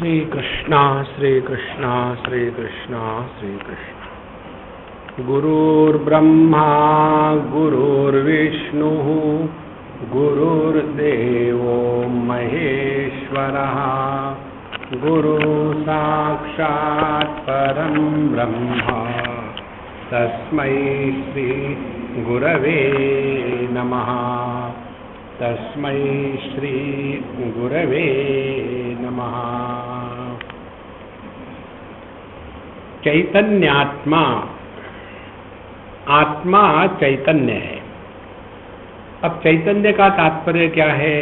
श्री कृष्णा श्री कृष्णा श्री कृष्णा श्री कृष्ण। गुरुर्ब्रह्मा गुरुर्विष्णुः गुरुर्देवो महेश्वरः गुरु साक्षात् परं ब्रह्म तस्मै श्री गुरवे नमः। तस्मै श्री गुरवे नमः। चैतन्यात्मा, आत्मा चैतन्य है। अब चैतन्य का तात्पर्य क्या है?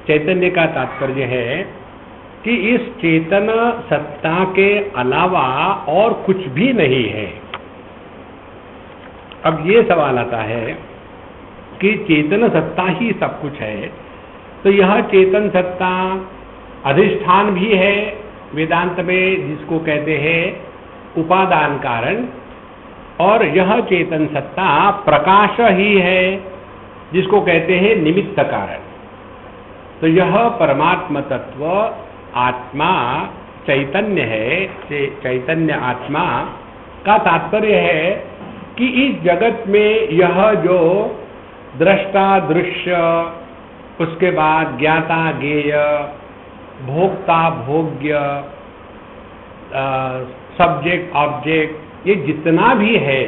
चैतन्य का तात्पर्य है कि इस चेतन सत्ता के अलावा और कुछ भी नहीं है। अब ये सवाल आता है कि चेतन सत्ता ही सब कुछ है, तो यह चेतन सत्ता अधिष्ठान भी है वेदांत में, जिसको कहते हैं उपादान कारण, और यह चेतन सत्ता प्रकाश ही है, जिसको कहते हैं निमित्त कारण। तो यह परमात्म तत्व आत्मा चैतन्य है। चैतन्य आत्मा का तात्पर्य है कि इस जगत में यह जो दृष्टा दृश्य, उसके बाद ज्ञाता ज्ञेय, भोक्ता भोग्य, सब्जेक्ट ऑब्जेक्ट, ये जितना भी है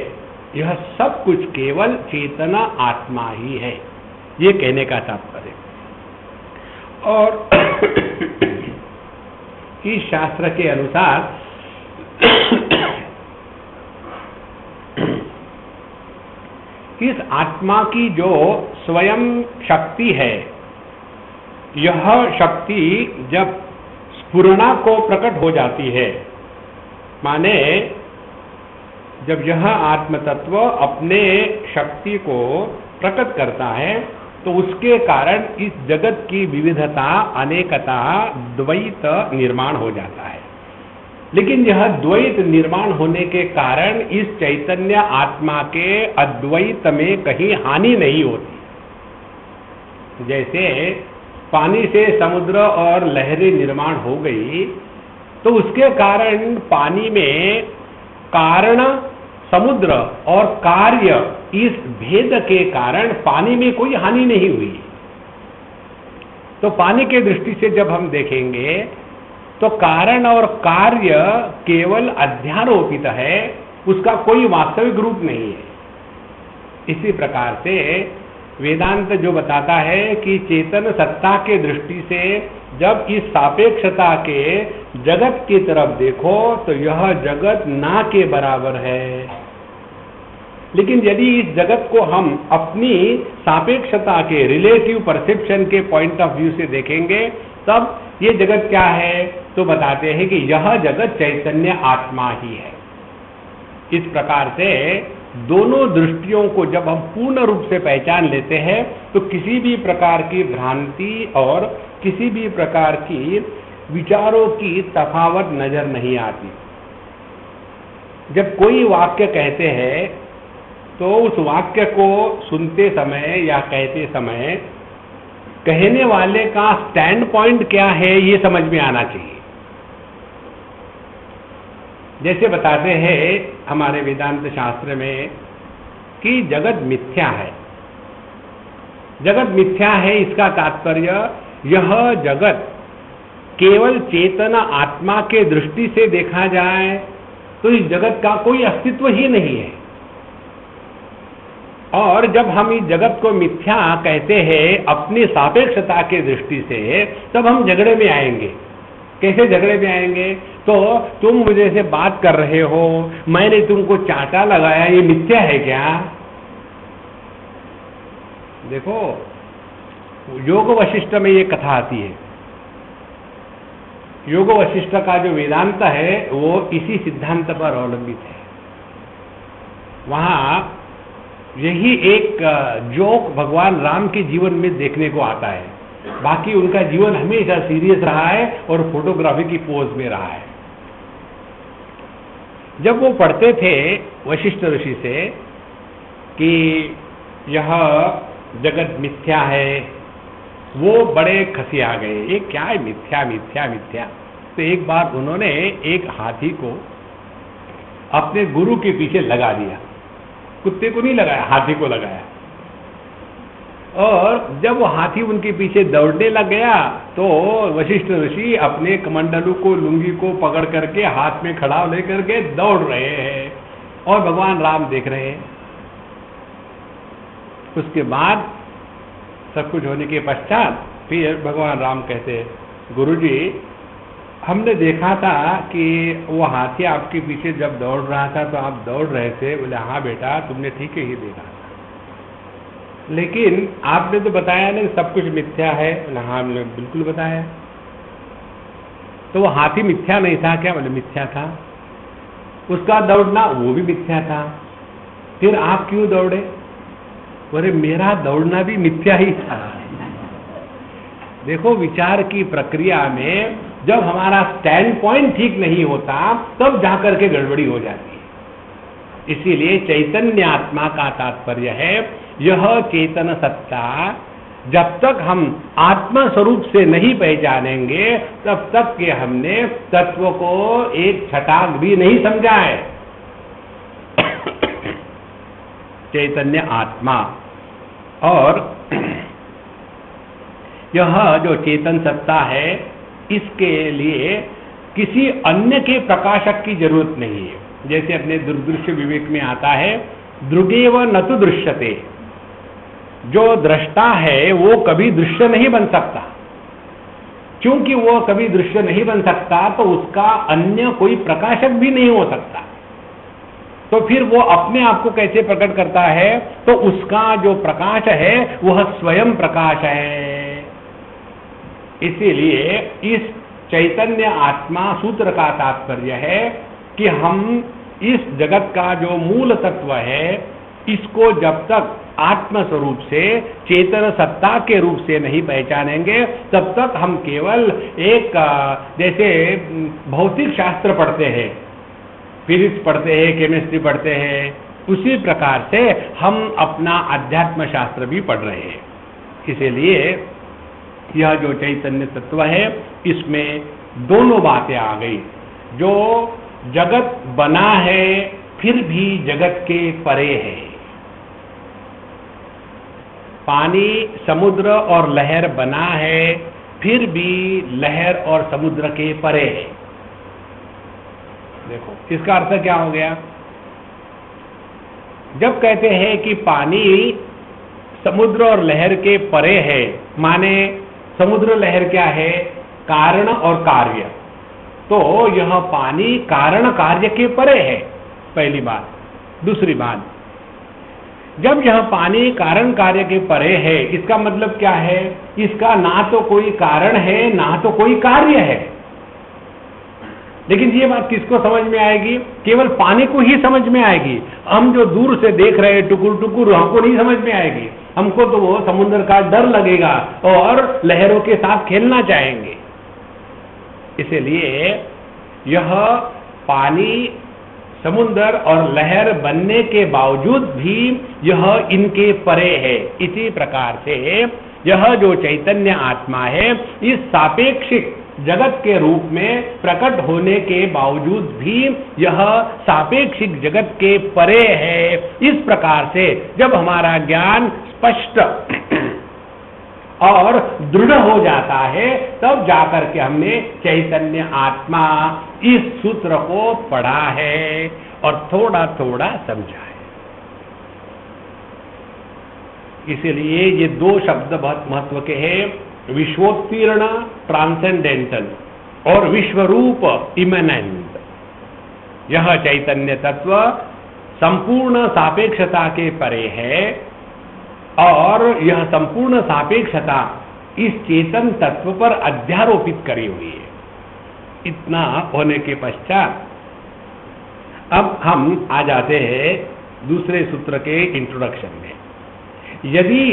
यह सब कुछ केवल चेतना आत्मा ही है, ये कहने का तात्पर्य। और इस शास्त्र के अनुसार इस आत्मा की जो स्वयं शक्ति है, यह शक्ति जब स्फुरणा को प्रकट हो जाती है, माने जब यह आत्म तत्व अपने शक्ति को प्रकट करता है, तो उसके कारण इस जगत की विविधता, अनेकता, द्वैत निर्माण हो जाता है। लेकिन यह द्वैत निर्माण होने के कारण इस चैतन्य आत्मा के अद्वैत में कहीं हानि नहीं होती। जैसे पानी से समुद्र और लहरें निर्माण हो गई, तो उसके कारण पानी में कारण समुद्र और कार्य, इस भेद के कारण पानी में कोई हानि नहीं हुई। तो पानी के दृष्टि से जब हम देखेंगे तो कारण और कार्य केवल अध्यारोपित है, उसका कोई वास्तविक रूप नहीं है। इसी प्रकार से वेदांत जो बताता है कि चेतन सत्ता के दृष्टि से जब इस सापेक्षता के जगत की तरफ देखो तो यह जगत ना के बराबर है। लेकिन यदि इस जगत को हम अपनी सापेक्षता के, रिलेटिव परसेप्शन के पॉइंट ऑफ व्यू से देखेंगे, तब ये जगत क्या है? तो बताते हैं कि यह जगत चैतन्य आत्मा ही है। इस प्रकार से दोनों दृष्टियों को जब हम पूर्ण रूप से पहचान लेते हैं, तो किसी भी प्रकार की भ्रांति और किसी भी प्रकार की विचारों की तफावत नजर नहीं आती। जब कोई वाक्य कहते हैं तो उस वाक्य को सुनते समय या कहते समय कहने वाले का स्टैंड पॉइंट क्या है, ये समझ में आना चाहिए। जैसे बताते हैं हमारे वेदांत शास्त्र में कि जगत मिथ्या है। जगत मिथ्या है, इसका तात्पर्य यह जगत केवल चेतन आत्मा के दृष्टि से देखा जाए तो इस जगत का कोई अस्तित्व ही नहीं है। और जब हम इस जगत को मिथ्या कहते हैं अपनी सापेक्षता के दृष्टि से, तब हम झगड़े में आएंगे। कैसे झगड़े में आएंगे? तो तुम मुझे से बात कर रहे हो, मैंने तुमको चांटा लगाया, ये मिथ्या है क्या? देखो, योग वशिष्ठ में ये कथा आती है। योग वशिष्ठ का जो वेदांत है वो इसी सिद्धांत पर अवलंबित है। वहां यही एक जोक भगवान राम के जीवन में देखने को आता है। बाकी उनका जीवन हमेशा सीरियस रहा है और फोटोग्राफी की पोज में रहा है। जब वो पढ़ते थे वशिष्ठ ऋषि से कि यह जगत मिथ्या है, वो बड़े खसिया गए, ये क्या है, मिथ्या मिथ्या मिथ्या। तो एक बार उन्होंने एक हाथी को अपने गुरु के पीछे लगा दिया, कुत्ते को नहीं लगाया, हाथी को लगाया। और जब वो हाथी उनके पीछे दौड़ने लग गया तो वशिष्ठ ऋषि अपने कमंडलू को, लुंगी को पकड़ करके हाथ में खड़ा लेकर के दौड़ रहे हैं और भगवान राम देख रहे हैं। उसके बाद सब कुछ होने के पश्चात फिर भगवान राम कहते हैं, गुरुजी हमने देखा था कि वो हाथी आपके पीछे जब दौड़ रहा था तो आप दौड़ रहे थे। बोले हाँ बेटा, तुमने ठीक ही देखा था, लेकिन आपने तो बताया नहीं सब कुछ मिथ्या है। बोले हाँ, हमने बिल्कुल बताया। तो वो हाथी मिथ्या नहीं था क्या? बोले मिथ्या था। उसका दौड़ना वो भी मिथ्या था, फिर आप क्यों दौड़े? बोले मेरा दौड़ना भी मिथ्या ही था। देखो, विचार की प्रक्रिया में जब हमारा स्टैंड पॉइंट ठीक नहीं होता तब जाकर के गड़बड़ी हो जाती है। इसीलिए चैतन्य आत्मा का तात्पर्य है यह चेतन सत्ता जब तक हम आत्मा स्वरूप से नहीं पहचानेंगे तब तक के हमने तत्व को एक छटाक भी नहीं समझा है। चैतन्य आत्मा और यह जो चेतन सत्ता है, इसके लिए किसी अन्य के प्रकाशक की जरूरत नहीं है। जैसे अपने दुर्दृश्य विवेक में आता है, दृगेव न तु दृश्यते, जो दृष्टा है वो कभी दृश्य नहीं बन सकता। क्योंकि वो कभी दृश्य नहीं बन सकता तो उसका अन्य कोई प्रकाशक भी नहीं हो सकता। तो फिर वो अपने आप को कैसे प्रकट करता है? तो उसका जो प्रकाश है वह स्वयं प्रकाश है। इसीलिए इस चैतन्य आत्मा सूत्र का तात्पर्य है कि हम इस जगत का जो मूल तत्व है इसको जब तक आत्म स्वरूप से चेतन सत्ता के रूप से नहीं पहचानेंगे तब तक हम केवल एक जैसे भौतिक शास्त्र पढ़ते हैं, फिजिक्स पढ़ते हैं, केमिस्ट्री पढ़ते हैं, उसी प्रकार से हम अपना अध्यात्म शास्त्र भी पढ़ रहे हैं। इसीलिए यह जो चैतन्य तत्व है इसमें दोनों बातें आ गई। जो जगत बना है फिर भी जगत के परे है। पानी, समुद्र और लहर बना है फिर भी लहर और समुद्र के परे है। देखो, इसका अर्थ क्या हो गया? जब कहते हैं कि पानी समुद्र और लहर के परे है, माने समुद्र लहर क्या है? कारण और कार्य। तो यह पानी कारण कार्य के परे है, पहली बात। दूसरी बात, जब यह पानी कारण कार्य के परे है इसका मतलब क्या है? इसका ना तो कोई कारण है ना तो कोई कार्य है। लेकिन ये बात किसको समझ में आएगी? केवल पानी को ही समझ में आएगी। हम जो दूर से देख रहे हैं टुकुर टुकुर, हमको नहीं समझ में आएगी। हमको तो वो समुद्र का डर लगेगा और लहरों के साथ खेलना चाहेंगे। इसलिए यह पानी, समुद्र और लहर बनने के बावजूद भी यह इनके परे है। इसी प्रकार से यह जो चैतन्य आत्मा है इस सापेक्षिक जगत के रूप में प्रकट होने के बावजूद भी यह सापेक्षिक जगत के परे है। इस प्रकार से जब हमारा ज्ञान स्पष्ट और दृढ़ हो जाता है तब जाकर के हमने चैतन्य आत्मा इस सूत्र को पढ़ा है और थोड़ा थोड़ा समझा है। इसलिए ये दो शब्द बहुत महत्व के हैं, विश्वोत्तीर्ण ट्रांसेंडेंटल और विश्वरूप इमेनेंट। यह चैतन्य तत्व संपूर्ण सापेक्षता के परे है और यह संपूर्ण सापेक्षता इस चेतन तत्व पर अध्यारोपित करी हुई है। इतना होने के पश्चात अब हम आ जाते हैं दूसरे सूत्र के इंट्रोडक्शन में। यदि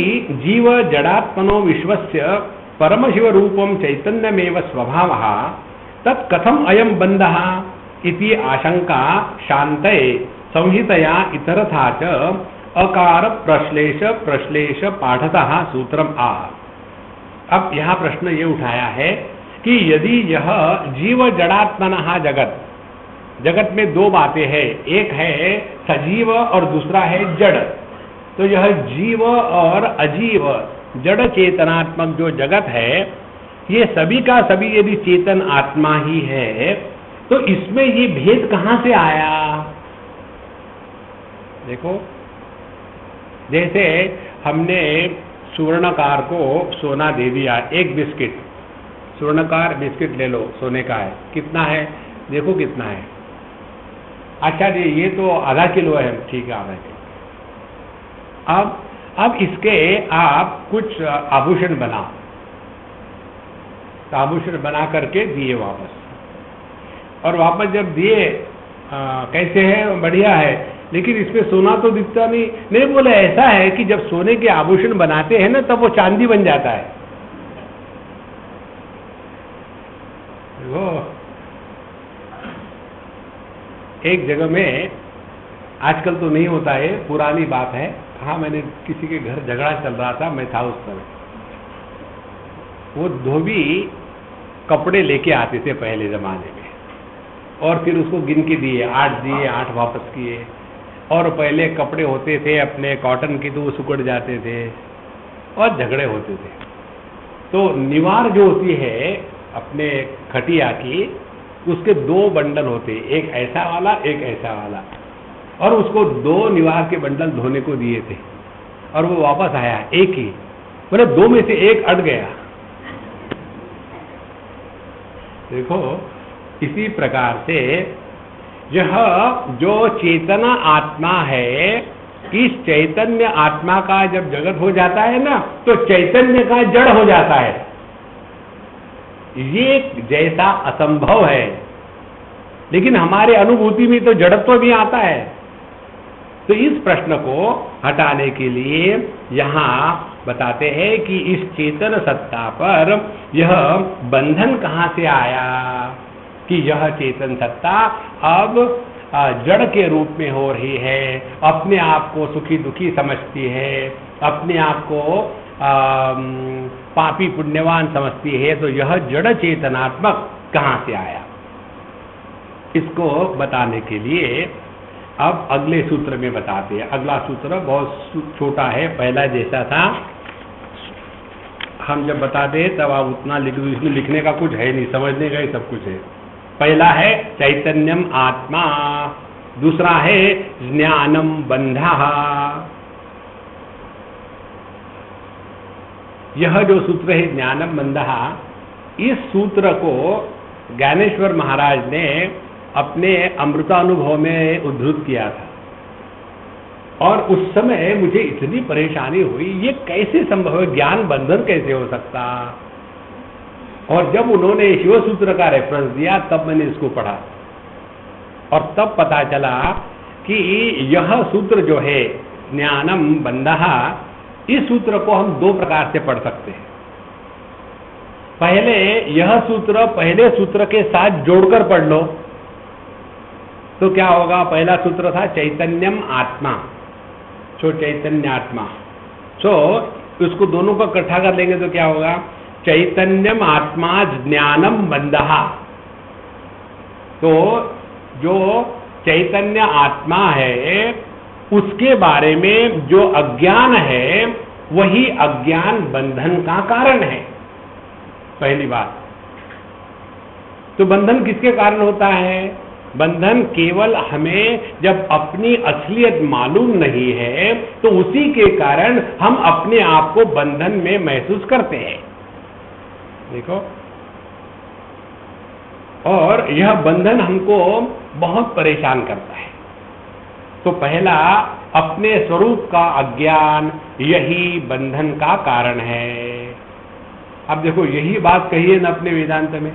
जीव जड़ात्मनो विश्वस्य परमशिव रूपम चैतन्यमेव स्वभावः तत् कथम अयम बंधः इति आशंका शांतये संहितया इतरथा च अकार प्रश्लेष प्रश्लेष पाठतः सूत्रम आह। अब यहाँ प्रश्न ये उठाया है कि यदि यह जीव जड़ात्मनः जगत, जगत में दो बातें हैं, एक है सजीव और दूसरा है जड़, तो यह जीव और अजीव जड़ चेतनात्मक जो जगत है, ये सभी का सभी यदि चेतन आत्मा ही है, तो इसमें ये भेद कहां से आया? देखो, जैसे हमने स्वर्णकार को सोना दे दिया, एक बिस्किट, स्वर्णकार बिस्किट ले लो, सोने का है, कितना है? देखो कितना है। अच्छा जी, ये तो आधा किलो है, ठीक है आधा किलो। अब इसके आप कुछ आभूषण बनाओ, तो आभूषण बना करके दिए वापस, और वापस जब दिए कैसे है? बढ़िया है, लेकिन इसमें सोना तो दिखता नहीं। नहीं, बोले ऐसा है कि जब सोने के आभूषण बनाते हैं ना, तब वो चांदी बन जाता है। वो एक जगह में, आजकल तो नहीं होता है, पुरानी बात है, हाँ, मैंने किसी के घर झगड़ा चल रहा था, मैं था उस समय। वो धोबी कपड़े लेके आते थे पहले जमाने में, और फिर उसको गिन के दिए, 8 दिए, 8 वापस किए। और पहले कपड़े होते थे अपने कॉटन के, तो वो सुकड़ जाते थे और झगड़े होते थे। तो निवार जो होती है अपने खटिया की, उसके 2 बंडल होते, एक ऐसा वाला, एक ऐसा वाला, और उसको 2 निवार के बंडल धोने को दिए थे, और वो वापस आया एक ही, बोले 2 में से एक अट गया। देखो, इसी प्रकार से यह जो चेतना आत्मा है, इस चैतन्य आत्मा का जब जगत हो जाता है ना, तो चैतन्य का जड़ हो जाता है। ये जैसा असंभव है, लेकिन हमारे अनुभूति में तो जड़त्व भी आता है। तो इस प्रश्न को हटाने के लिए यहाँ बताते हैं कि इस चेतन सत्ता पर यह बंधन कहाँ से आया, कि यह चेतन सत्ता अब जड़ के रूप में हो रही है, अपने आप को सुखी दुखी समझती है, अपने आप को पापी पुण्यवान समझती है, तो यह जड़ चेतनात्मक कहाँ से आया? इसको बताने के लिए अब अगले सूत्र में बताते हैं। अगला सूत्र बहुत छोटा है, पहला जैसा था, हम जब बताते हैं तब आप उतना लिख दो, इसमें लिखने का कुछ है नहीं, समझने का ही सब कुछ है। पहला है चैतन्यम आत्मा, दूसरा है ज्ञानम बंधः। यह जो सूत्र है ज्ञानम बंधः, इस सूत्र को ज्ञानेश्वर महाराज ने अपने अमृतानुभव में उद्धृत किया था, और उस समय मुझे इतनी परेशानी हुई, ये कैसे संभव है, ज्ञान बंधन कैसे हो सकता? और जब उन्होंने शिव सूत्र का रेफरेंस दिया, तब मैंने इसको पढ़ा, और तब पता चला कि यह सूत्र जो है ज्ञानम बंधः, इस सूत्र को हम 2 प्रकार से पढ़ सकते हैं। पहले यह सूत्र पहले सूत्र के साथ जोड़कर पढ़ लो, तो क्या होगा? पहला सूत्र था चैतन्यम आत्मा, सो चैतन्य आत्मा, सो उसको दोनों को इकट्ठा कर लेंगे तो क्या होगा? चैतन्यम आत्मा ज्ञानम बंधः। तो जो चैतन्य आत्मा है, उसके बारे में जो अज्ञान है, वही अज्ञान बंधन का कारण है, पहली बात। तो बंधन किसके कारण होता है? बंधन केवल हमें जब अपनी असलियत मालूम नहीं है, तो उसी के कारण हम अपने आप को बंधन में महसूस करते हैं। देखो, और यह बंधन हमको बहुत परेशान करता है। तो पहला, अपने स्वरूप का अज्ञान, यही बंधन का कारण है। अब देखो, यही बात कही है ना अपने वेदांत में,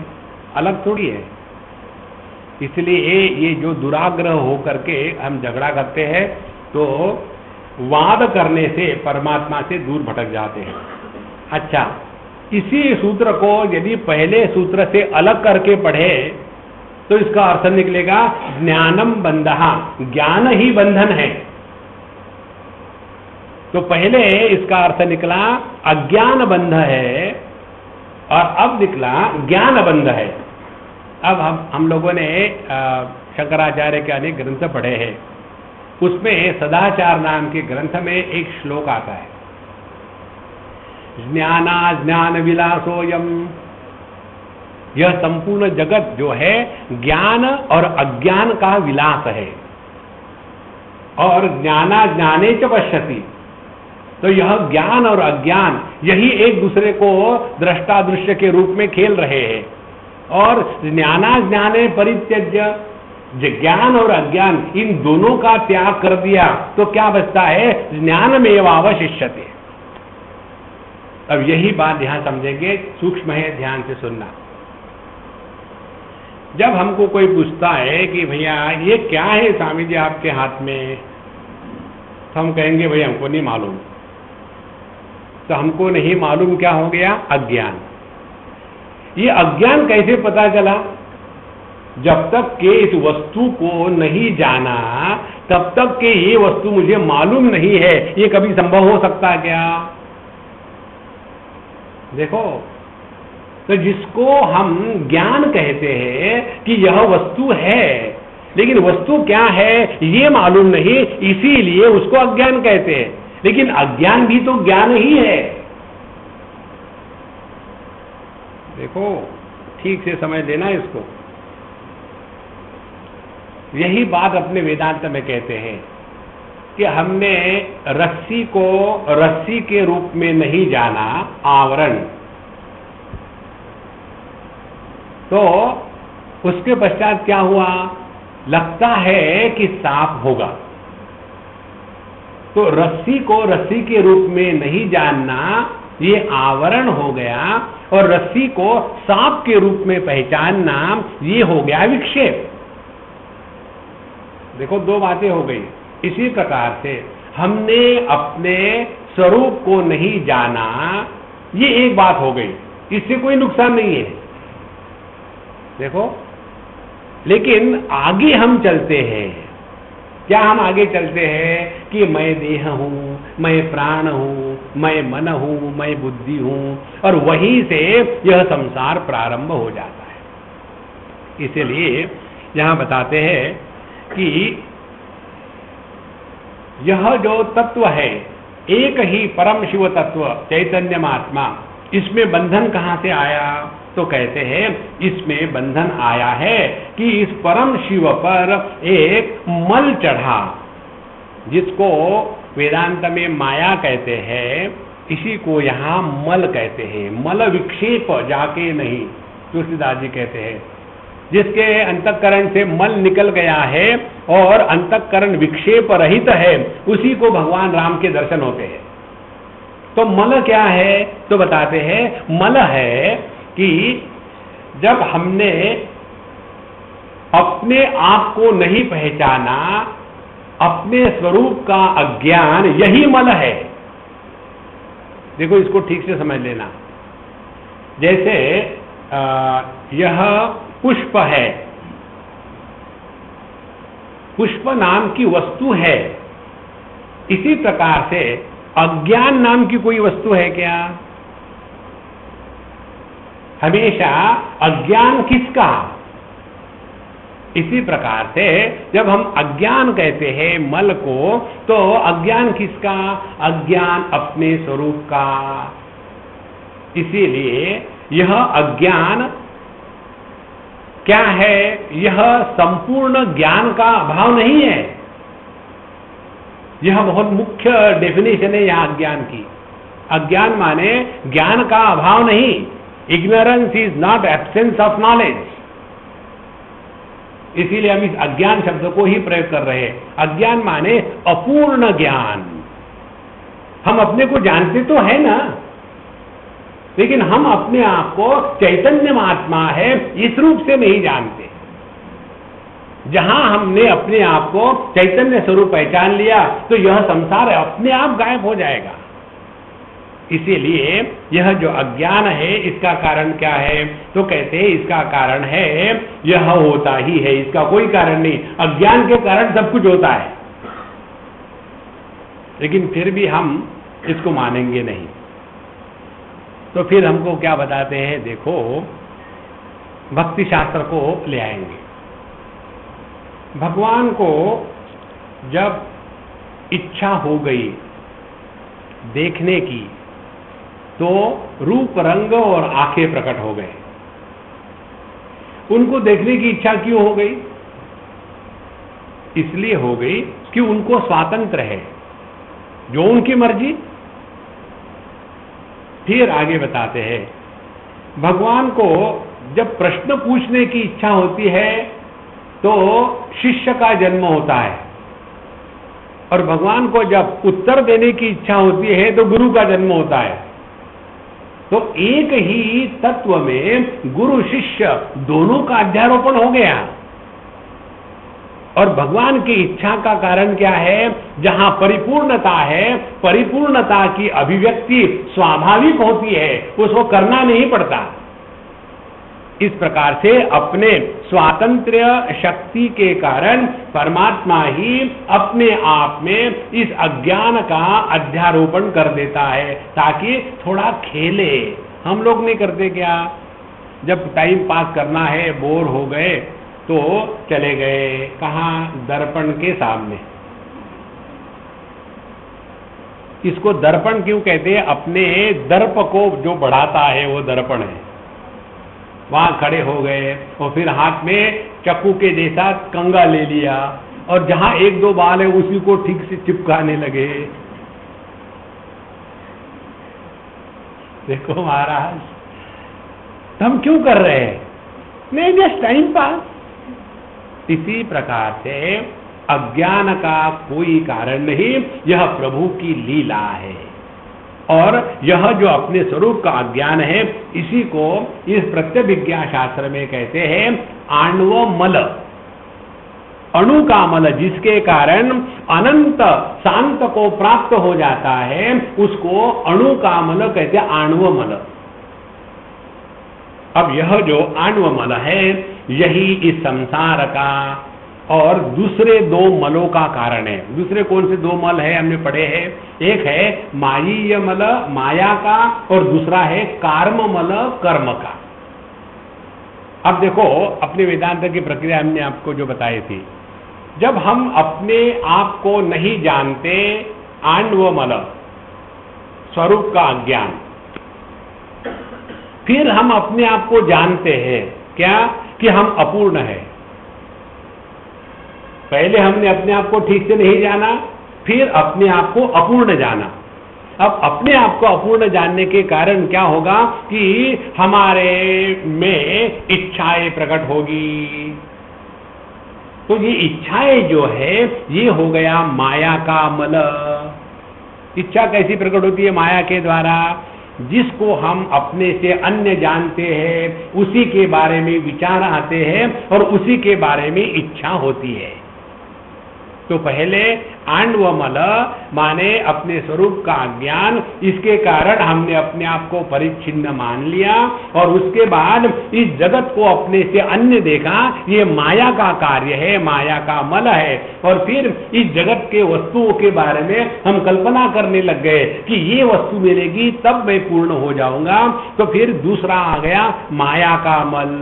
अलग थोड़ी है। इसलिए ये जो दुराग्रह हो करके हम झगड़ा करते हैं, तो वाद करने से परमात्मा से दूर भटक जाते हैं। अच्छा, इसी सूत्र को यदि पहले सूत्र से अलग करके पढ़े, तो इसका अर्थ निकलेगा ज्ञानम बंधः, ज्ञान ही बंधन है। तो पहले इसका अर्थ निकला अज्ञान बंध है, और अब निकला ज्ञान बंध है। अब हम लोगों ने शंकराचार्य के अनेक ग्रंथ पढ़े हैं, उसमें सदाचार नाम के ग्रंथ में एक श्लोक आता है, ज्ञाना ज्ञान विलासोयम, यह संपूर्ण जगत जो है ज्ञान और अज्ञान का विलास है। और ज्ञाना ज्ञाने च पश्यति, तो यह ज्ञान और अज्ञान यही एक दूसरे को दृष्टा दृश्य के रूप में खेल रहे हैं। और ज्ञाना ज्ञाने परित्यज्य, ज्ञान और अज्ञान इन दोनों का त्याग कर दिया तो क्या बचता है, ज्ञानमेव अवशिष्यते। अब यही बात यहां समझेंगे, सूक्ष्म है, ध्यान से सुनना। जब हमको कोई पूछता है कि भैया ये क्या है स्वामी जी आपके हाथ में, तो हम कहेंगे भैया हमको नहीं मालूम। तो हमको नहीं मालूम क्या हो गया, अज्ञान। ये अज्ञान कैसे पता चला, जब तक के इस वस्तु को नहीं जाना तब तक के ये वस्तु मुझे मालूम नहीं है, ये कभी संभव हो सकता क्या। देखो, तो जिसको हम ज्ञान कहते हैं कि यह वस्तु है, लेकिन वस्तु क्या है ये मालूम नहीं, इसीलिए उसको अज्ञान कहते हैं। लेकिन अज्ञान भी तो ज्ञान ही है। देखो, ठीक से समझ लेना इसको। यही बात अपने वेदांत में कहते हैं कि हमने रस्सी को रस्सी के रूप में नहीं जाना, आवरण, तो उसके पश्चात क्या हुआ, लगता है कि सांप होगा। तो रस्सी को रस्सी के रूप में नहीं जानना ये आवरण हो गया, और रस्सी को सांप के रूप में पहचानना ये हो गया विक्षेप। देखो, दो बातें हो गई। इसी प्रकार से हमने अपने स्वरूप को नहीं जाना, ये एक बात हो गई, इससे कोई नुकसान नहीं है। देखो, लेकिन आगे हम चलते हैं, क्या हम आगे चलते हैं कि मैं देह हूं, मैं प्राण हूं, मैं मन हूं, मैं बुद्धि हूं, और वहीं से यह संसार प्रारंभ हो जाता है। इसलिए यहां बताते हैं कि यह जो तत्व है, एक ही परम शिव तत्व चैतन्य आत्मा, इसमें बंधन कहां से आया, तो कहते हैं इसमें बंधन आया है कि इस परम शिव पर एक मल चढ़ा, जिसको वेदांत में माया कहते हैं, इसी को यहां मल कहते हैं। मल विक्षेप जाके नहीं, तुलसीदास जी कहते हैं, जिसके अंतःकरण से मल निकल गया है और अंतःकरण विक्षेप रहित है, उसी को भगवान राम के दर्शन होते हैं। तो मल क्या है, तो बताते हैं मल है कि जब हमने अपने आप को नहीं पहचाना, अपने स्वरूप का अज्ञान, यही मल है। देखो, इसको ठीक से समझ लेना। जैसे यह पुष्प है, पुष्प नाम की वस्तु है, इसी प्रकार से अज्ञान नाम की कोई वस्तु है क्या। हमेशा अज्ञान किसका, इसी प्रकार से जब हम अज्ञान कहते हैं मल को, तो अज्ञान किसका, अज्ञान अपने स्वरूप का। इसीलिए यह अज्ञान क्या है, यह संपूर्ण ज्ञान का अभाव नहीं है। यह बहुत मुख्य डेफिनेशन है यहां अज्ञान की। अज्ञान माने ज्ञान का अभाव नहीं, ignorance is not absence of knowledge. इसीलिए हम इस अज्ञान शब्द को ही प्रयोग कर रहे हैं। अज्ञान माने अपूर्ण ज्ञान। हम अपने को जानते तो है ना, लेकिन हम अपने आप को चैतन्य आत्मा है इस रूप से नहीं जानते। जहां हमने अपने आप को चैतन्य स्वरूप पहचान लिया, तो यह संसार अपने आप गायब हो जाएगा। इसीलिए यह जो अज्ञान है, इसका कारण क्या है, तो कहते हैं इसका कारण है यह होता ही है, इसका कोई कारण नहीं। अज्ञान के कारण सब कुछ होता है, लेकिन फिर भी हम इसको मानेंगे नहीं। तो फिर हमको क्या बताते हैं, देखो भक्ति शास्त्र को ले आएंगे। भगवान को जब इच्छा हो गई देखने की तो रूप रंग और आंखें प्रकट हो गए। उनको देखने की इच्छा क्यों हो गई? इसलिए हो गई कि उनको स्वातंत्र है, जो उनकी मर्जी। फिर आगे बताते हैं, भगवान को जब प्रश्न पूछने की इच्छा होती है तो शिष्य का जन्म होता है, और भगवान को जब उत्तर देने की इच्छा होती है तो गुरु का जन्म होता है। तो एक ही तत्व में गुरु शिष्य दोनों का अध्यारोपण हो गया। और भगवान की इच्छा का कारण क्या है? जहां परिपूर्णता है, परिपूर्णता की अभिव्यक्ति स्वाभाविक होती है, उसको करना नहीं पड़ता। इस प्रकार से अपने स्वातंत्र्य शक्ति के कारण परमात्मा ही अपने आप में इस अज्ञान का अध्यारोपण कर देता है, ताकि थोड़ा खेले। हम लोग नहीं करते क्या? जब टाइम पास करना है, बोर हो गए तो चले गए कहाँ? दर्पण के सामने। इसको दर्पण क्यों कहते हैं? अपने दर्प को जो बढ़ाता है वो दर्पण है। वहां खड़े हो गए और फिर हाथ में चक्कू के जैसा कंगा ले लिया, और जहां एक दो बाल है उसी को ठीक से चिपकाने लगे। देखो महाराज, तो हम क्यों कर रहे हैं? नहीं, जस्ट टाइम पास। इसी प्रकार से अज्ञान का कोई कारण नहीं, यह प्रभु की लीला है। और यह जो अपने स्वरूप का अज्ञान है, इसी को इस प्रत्यभिज्ञा शास्त्र में कहते हैं आणव मल। अणु का मल, जिसके कारण अनंत शांत को प्राप्त हो जाता है, उसको अणु का मल कहते हैं, आणव मल। अब यह जो आणव मल है, यही इस संसार का और दूसरे दो मलों का कारण है। दूसरे कौन से दो मल है हमने पढ़े हैं? एक है मायीय मल, माया का, और दूसरा है कार्म मल, कर्म का। अब देखो, अपने वेदांत की प्रक्रिया हमने आपको जो बताई थी, जब हम अपने आप को नहीं जानते, आणव मल स्वरूप का अज्ञान, फिर हम अपने आप को जानते हैं क्या? कि हम अपूर्ण है। पहले हमने अपने आप को ठीक से नहीं जाना, फिर अपने आप को अपूर्ण जाना। अब अपने आप को अपूर्ण जानने के कारण क्या होगा कि हमारे में इच्छाएं प्रकट होगी। तो ये इच्छाएं जो है, ये हो गया माया का मल। इच्छा कैसी प्रकट होती है? माया के द्वारा। जिसको हम अपने से अन्य जानते हैं, उसी के बारे में विचार आते हैं और उसी के बारे में इच्छा होती है। तो पहले आणव मल माने अपने स्वरूप का अज्ञान, इसके कारण हमने अपने आप को परिच्छिन्न मान लिया, और उसके बाद इस जगत को अपने से अन्य देखा। ये माया का कार्य है, माया का मल है। और फिर इस जगत के वस्तुओं के बारे में हम कल्पना करने लग गए कि ये वस्तु मिलेगी तब मैं पूर्ण हो जाऊंगा। तो फिर दूसरा आ गया माया का मल।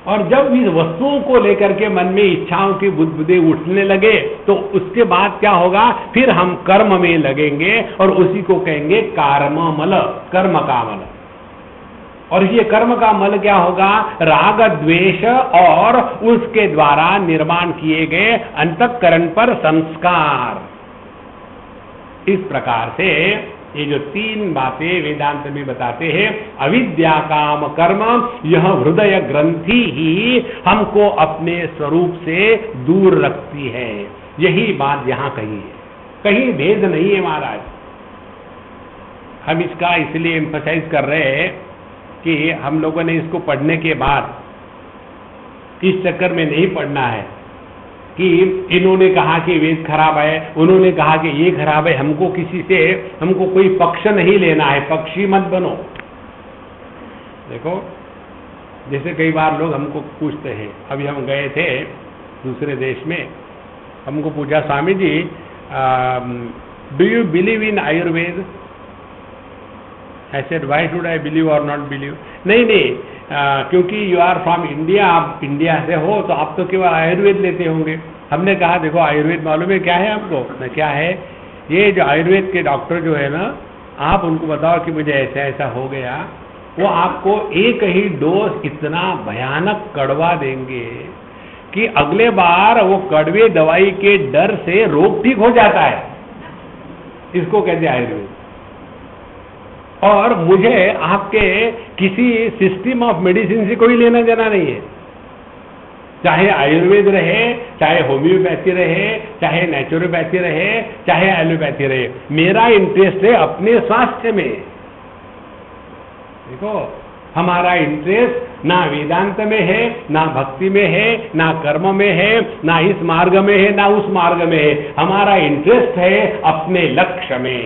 और जब इस वस्तुओं को लेकर के मन में इच्छाओं की बुदबुदे उठने लगे, तो उसके बाद क्या होगा? फिर हम कर्म में लगेंगे और उसी को कहेंगे कर्म मल, कर्म का मल। और ये कर्म का मल क्या होगा? राग द्वेष और उसके द्वारा निर्माण किए गए अंतःकरण पर संस्कार। इस प्रकार से ये जो तीन बातें वेदांत में बताते हैं, अविद्या काम कर्म, यह हृदय ग्रंथि ही हमको अपने स्वरूप से दूर रखती है। यही बात यहां कही है, कहीं भेद नहीं है महाराज। हम इसका इसलिए एम्फसाइज कर रहे हैं कि हम लोगों ने इसको पढ़ने के बाद इस चक्कर में नहीं पढ़ना है कि इन्होंने कहा कि वेद खराब है, उन्होंने कहा कि ये खराब है। हमको किसी से, हमको कोई पक्ष नहीं लेना है, पक्षी मत बनो। देखो, जैसे कई बार लोग हमको पूछते हैं, अभी हम गए थे दूसरे देश में, हमको पूछा, Swami ji do you believe in Ayurveda? I said why should I believe और नॉट बिलीव? नहीं नहीं, क्योंकि यू आर फ्रॉम इंडिया, आप इंडिया से हो तो आप तो केवल आयुर्वेद लेते होंगे। हमने कहा देखो आयुर्वेद मालूम है क्या है आपको? क्या है? ये जो आयुर्वेद के डॉक्टर जो है ना, आप उनको बताओ कि मुझे ऐसा ऐसा हो गया, वो आपको एक ही डोज इतना भयानक कड़वा देंगे कि अगले बार वो कड़वे दवाई के डर से रोग ठीक हो जाता है। इसको कहते हैं आयुर्वेद। और मुझे आपके किसी सिस्टम ऑफ मेडिसिन से कोई लेना देना नहीं है, चाहे आयुर्वेद रहे, चाहे होम्योपैथी रहे, चाहे नेचुरोपैथी रहे, चाहे एलोपैथी रहे। मेरा इंटरेस्ट है अपने स्वास्थ्य में। देखो, हमारा इंटरेस्ट ना वेदांत में है, ना भक्ति में है, ना कर्म में है, ना इस मार्ग में है, ना उस मार्ग में है। हमारा इंटरेस्ट है अपने लक्ष्य में।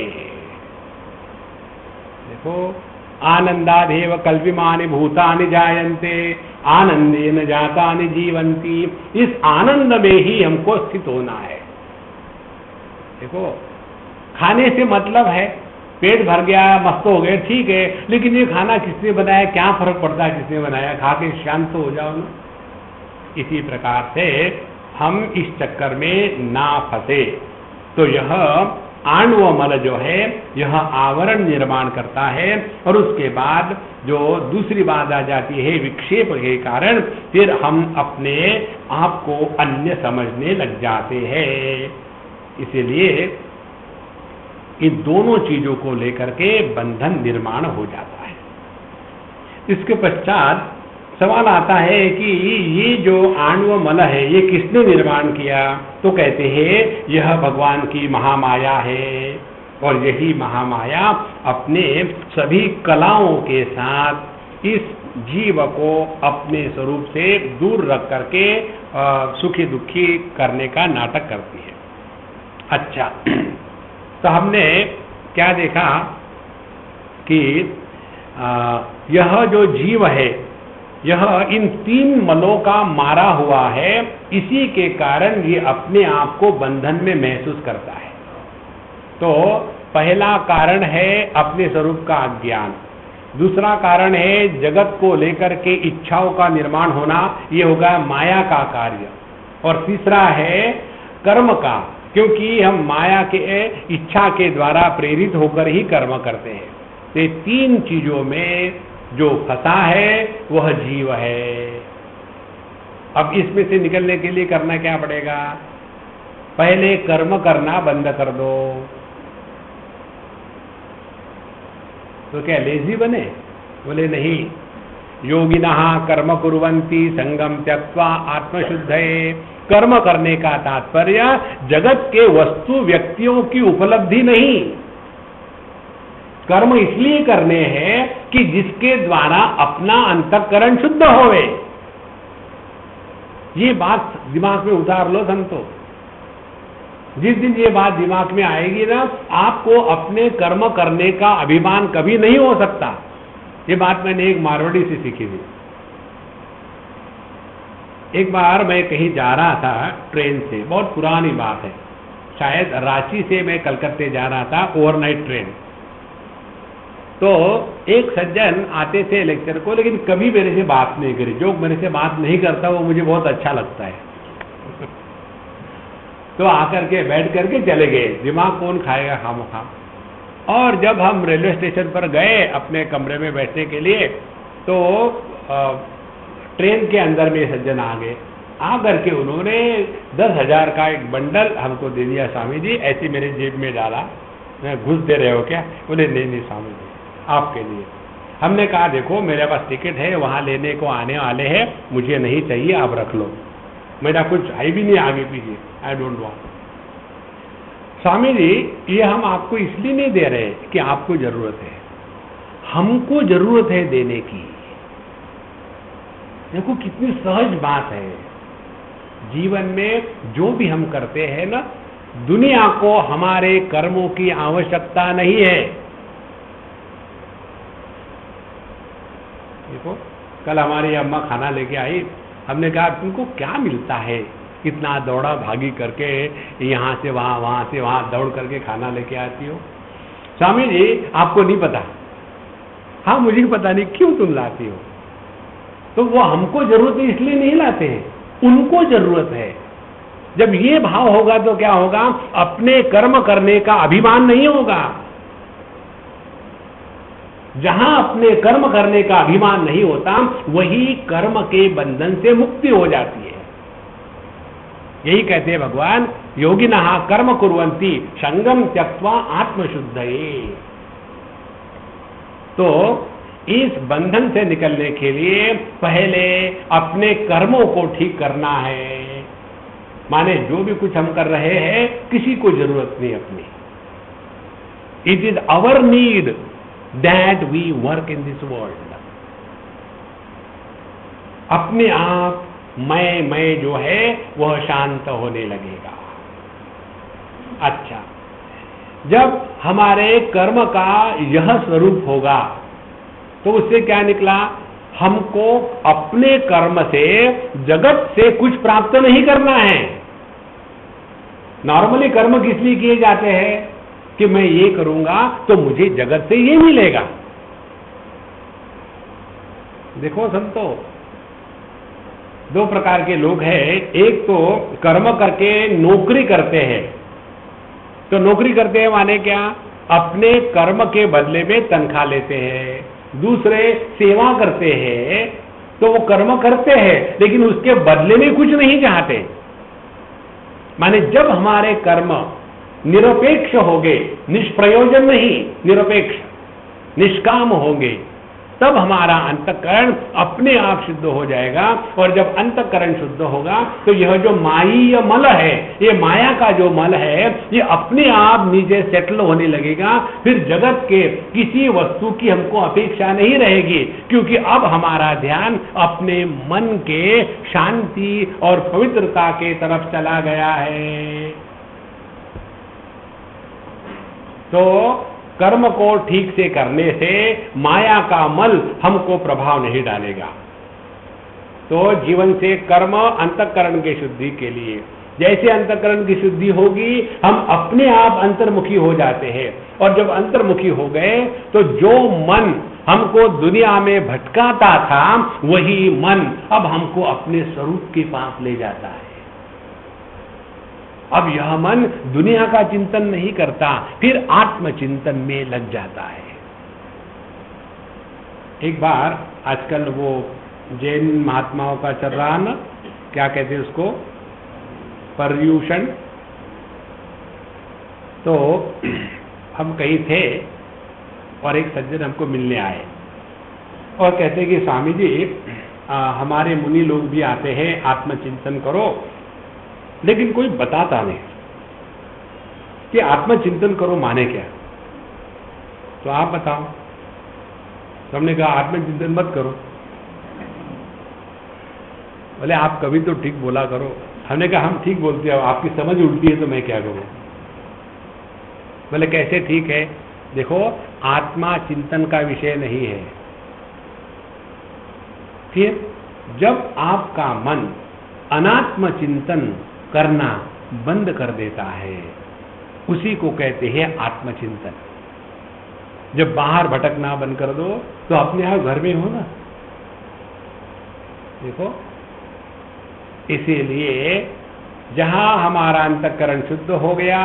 देखो, आनंदादेव कल्पिमानि भूतानि जायन्ते आनंदेन जातानि जीवन्ति। इस आनंद में ही हमको स्थित होना है। देखो, खाने से मतलब है, पेट भर गया, मस्त हो गए, ठीक है, लेकिन ये खाना किसने बनाया, क्या फर्क पड़ता है किसने बनाया, खा के शांत तो हो जाओ ना। इसी प्रकार से हम इस चक्कर में ना फंसे। तो यह आणव मल जो है, यह आवरण निर्माण करता है, और उसके बाद जो दूसरी बात आ जाती है विक्षेप के कारण, फिर हम अपने आप को अन्य समझने लग जाते हैं। इसीलिए इन दोनों चीजों को लेकर के बंधन निर्माण हो जाता है। इसके पश्चात सवाल आता है कि ये जो आणव मल है ये किसने निर्माण किया? तो कहते हैं यह भगवान की महामाया है, और यही महामाया अपने सभी कलाओं के साथ इस जीव को अपने स्वरूप से दूर रख करके सुखी दुखी करने का नाटक करती है। अच्छा, तो हमने क्या देखा कि यह जो जीव है यह इन तीन मलों का मारा हुआ है, इसी के कारण ये अपने आप को बंधन में महसूस करता है। तो पहला कारण है अपने स्वरूप का अज्ञान, दूसरा कारण है जगत को लेकर के इच्छाओं का निर्माण होना, ये होगा माया का कार्य, और तीसरा है कर्म का, क्योंकि हम माया के इच्छा के द्वारा प्रेरित होकर ही कर्म करते हैं। तो ये तीन चीजों में जो फंसा है वह जीव है। अब इसमें से निकलने के लिए करना क्या पड़ेगा? पहले कर्म करना बंद कर दो। तो क्या लेजी बने? बोले नहीं, योगिनः कर्म कुर्वन्ति संगम त्यक्त्वा आत्मशुद्धये। कर्म करने का तात्पर्य जगत के वस्तु व्यक्तियों की उपलब्धि नहीं, कर्म इसलिए करने हैं कि जिसके द्वारा अपना अंतःकरण शुद्ध होवे। ये बात दिमाग में उतार लो संतो। जिस दिन ये बात दिमाग में आएगी ना, आपको अपने कर्म करने का अभिमान कभी नहीं हो सकता। ये बात मैंने एक मारवाड़ी से सीखी थी। एक बार मैं कहीं जा रहा था ट्रेन से, बहुत पुरानी बात है, शायद रांची से मैं कलकत्ते जा रहा था, ओवरनाइट ट्रेन। तो एक सज्जन आते थे लेक्चर को, लेकिन कभी मेरे से बात नहीं करी। जो मेरे से बात नहीं करता वो मुझे बहुत अच्छा लगता है। तो आकर के बैठ करके चले गए, दिमाग कौन खाएगा खामखा। और जब हम रेलवे स्टेशन पर गए अपने कमरे में बैठने के लिए, तो ट्रेन के अंदर में सज्जन आ गए। आ करके उन्होंने 10,000 का एक बंडल हमको दे दिया। स्वामी जी, ऐसे मेरे जेब में डाला। मैं घुस दे रहे हो क्या? बोले नहीं नहीं स्वामी जी, आपके लिए। हमने कहा देखो मेरे पास टिकट है, वहां लेने को आने वाले हैं, मुझे नहीं चाहिए, आप रख लो, मेरा कुछ है भी नहीं आगे पीछे, I don't want. Swami ji, ये हम आपको इसलिए नहीं दे रहे कि आपको जरूरत है, हमको जरूरत है देने की। देखो कितनी सहज बात है। जीवन में जो भी हम करते हैं ना, दुनिया को हमारे कर्मों की आवश्यकता नहीं है। देखो कल हमारी अम्मा खाना लेके आई, हमने कहा तुमको क्या मिलता है, कितना दौड़ा भागी करके यहाँ से वहाँ, वहाँ से वहाँ दौड़ करके खाना लेके आती हो। स्वामी जी आपको नहीं पता, हाँ मुझे पता नहीं क्यों तुम लाती हो। तो वो हमको जरूरत है इसलिए नहीं लाते हैं, उनको जरूरत है। जब ये भाव होगा तो क्या होगा, अपने कर्म करने का अभिमान नहीं होगा। जहां अपने कर्म करने का अभिमान नहीं होता वही कर्म के बंधन से मुक्ति हो जाती है। यही कहते हैं भगवान, योगिनः कर्म कुर्वन्ति संगम त्यक्त्वा आत्मशुद्धये। तो इस बंधन से निकलने के लिए पहले अपने कर्मों को ठीक करना है। माने जो भी कुछ हम कर रहे हैं किसी को जरूरत नहीं अपनी। It is our need that we work in this world. अपने आप मैं जो है वह शांत होने लगेगा। अच्छा, जब हमारे कर्म का यह स्वरूप होगा तो उससे क्या निकला, हमको अपने कर्म से जगत से कुछ प्राप्त नहीं करना है। नॉर्मली कर्म किस लिए किए जाते हैं कि मैं ये करूंगा तो मुझे जगत से ये मिलेगा। देखो संतो, दो प्रकार के लोग हैं। एक तो कर्म करके नौकरी करते हैं। तो नौकरी करते हैं माने क्या, अपने कर्म के बदले में तनख्वाह लेते हैं। दूसरे सेवा करते हैं, तो वो कर्म करते हैं लेकिन उसके बदले में कुछ नहीं चाहते। माने जब हमारे कर्म निरपेक्ष होंगे, निष्प्रयोजन नहीं, निरपेक्ष निष्काम होंगे, तब हमारा अंतःकरण अपने आप शुद्ध हो जाएगा। और जब अंतःकरण शुद्ध होगा तो यह जो मायीय मल है, ये माया का जो मल है, ये अपने आप नीचे सेटल होने लगेगा। फिर जगत के किसी वस्तु की हमको अपेक्षा नहीं रहेगी, क्योंकि अब हमारा ध्यान अपने मन के शांति और पवित्रता के तरफ चला गया है। तो कर्म को ठीक से करने से माया का मल हमको प्रभाव नहीं डालेगा। तो जीवन से कर्म अंतःकरण की शुद्धि के लिए, जैसे अंतःकरण की शुद्धि होगी हम अपने आप अंतर्मुखी हो जाते हैं। और जब अंतर्मुखी हो गए तो जो मन हमको दुनिया में भटकाता था वही मन अब हमको अपने स्वरूप के पास ले जाता है। अब यह मन दुनिया का चिंतन नहीं करता, फिर आत्मचिंतन में लग जाता है। एक बार आजकल वो जैन महात्माओं का चल रहा ना, क्या कहते हैं उसको, पर्यूषण। तो हम कहीं थे और एक सज्जन हमको मिलने आए और कहते कि स्वामी जी हमारे मुनि लोग भी आते हैं, आत्मचिंतन करो, लेकिन कोई बताता नहीं कि आत्मचिंतन करो माने क्या। तो आप बताओ। तो हमने कहा आत्मचिंतन मत करो। बोले आप कभी तो ठीक बोला करो। हमने कहा हम ठीक बोलते हैं, आपकी समझ उल्टी है तो मैं क्या करूं। बोले कैसे ठीक है, देखो आत्मा चिंतन का विषय नहीं है। फिर जब आपका मन अनात्म चिंतन करना बंद कर देता है, उसी को कहते हैं आत्मचिंतन। जब बाहर भटकना बंद कर दो तो अपने आप घर में हो ना। देखो, इसीलिए जहां हमारा अंतःकरण शुद्ध हो गया,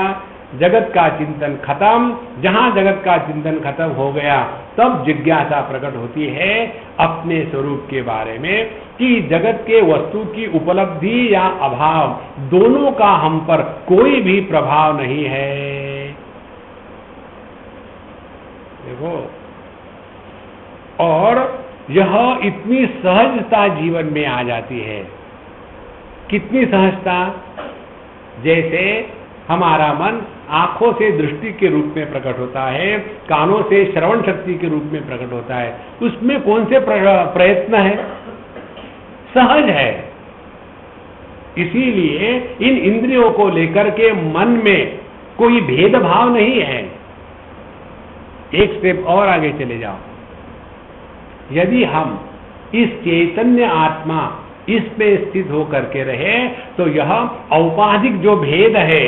जगत का चिंतन खत्म। जहां जगत का चिंतन खत्म हो गया तब जिज्ञासा प्रकट होती है अपने स्वरूप के बारे में कि जगत के वस्तु की उपलब्धि या अभाव दोनों का हम पर कोई भी प्रभाव नहीं है। देखो, और यह इतनी सहजता जीवन में आ जाती है। कितनी सहजता, जैसे हमारा मन आंखों से दृष्टि के रूप में प्रकट होता है, कानों से श्रवण शक्ति के रूप में प्रकट होता है। उसमें कौन से प्रयत्न है, सहज है। इसीलिए इन इंद्रियों को लेकर के मन में कोई भेदभाव नहीं है। एक स्टेप और आगे चले जाओ। यदि हम इस चैतन्य आत्मा इस पे स्थित होकर के रहे तो यह औपाधिक जो भेद है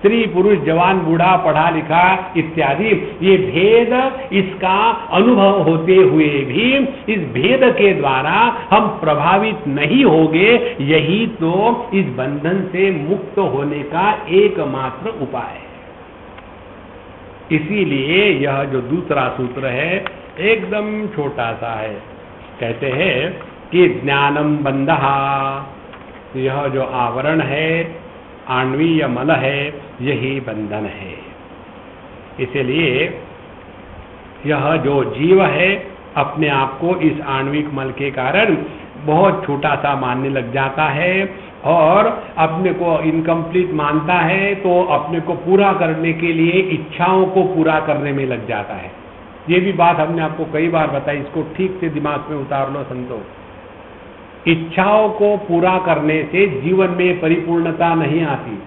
स्त्री पुरुष जवान बूढ़ा पढ़ा लिखा इत्यादि, ये भेद इसका अनुभव होते हुए भी इस भेद के द्वारा हम प्रभावित नहीं होंगे, यही तो इस बंधन से मुक्त होने का एकमात्र उपाय है। इसीलिए यह जो दूसरा सूत्र है एकदम छोटा सा है। कहते हैं कि ज्ञानम बंधः, यह जो आवरण है आणवीय मल है, यही बंधन है। इसलिए यह जो जीव है अपने आप को इस आणविक मल के कारण बहुत छोटा सा मानने लग जाता है और अपने को इनकम्प्लीट मानता है, तो अपने को पूरा करने के लिए इच्छाओं को पूरा करने में लग जाता है। ये भी बात हमने आपको कई बार बताई, इसको ठीक से दिमाग में उतार लो संतो। इच्छाओं को पूरा करने से जीवन में परिपूर्णता नहीं आती।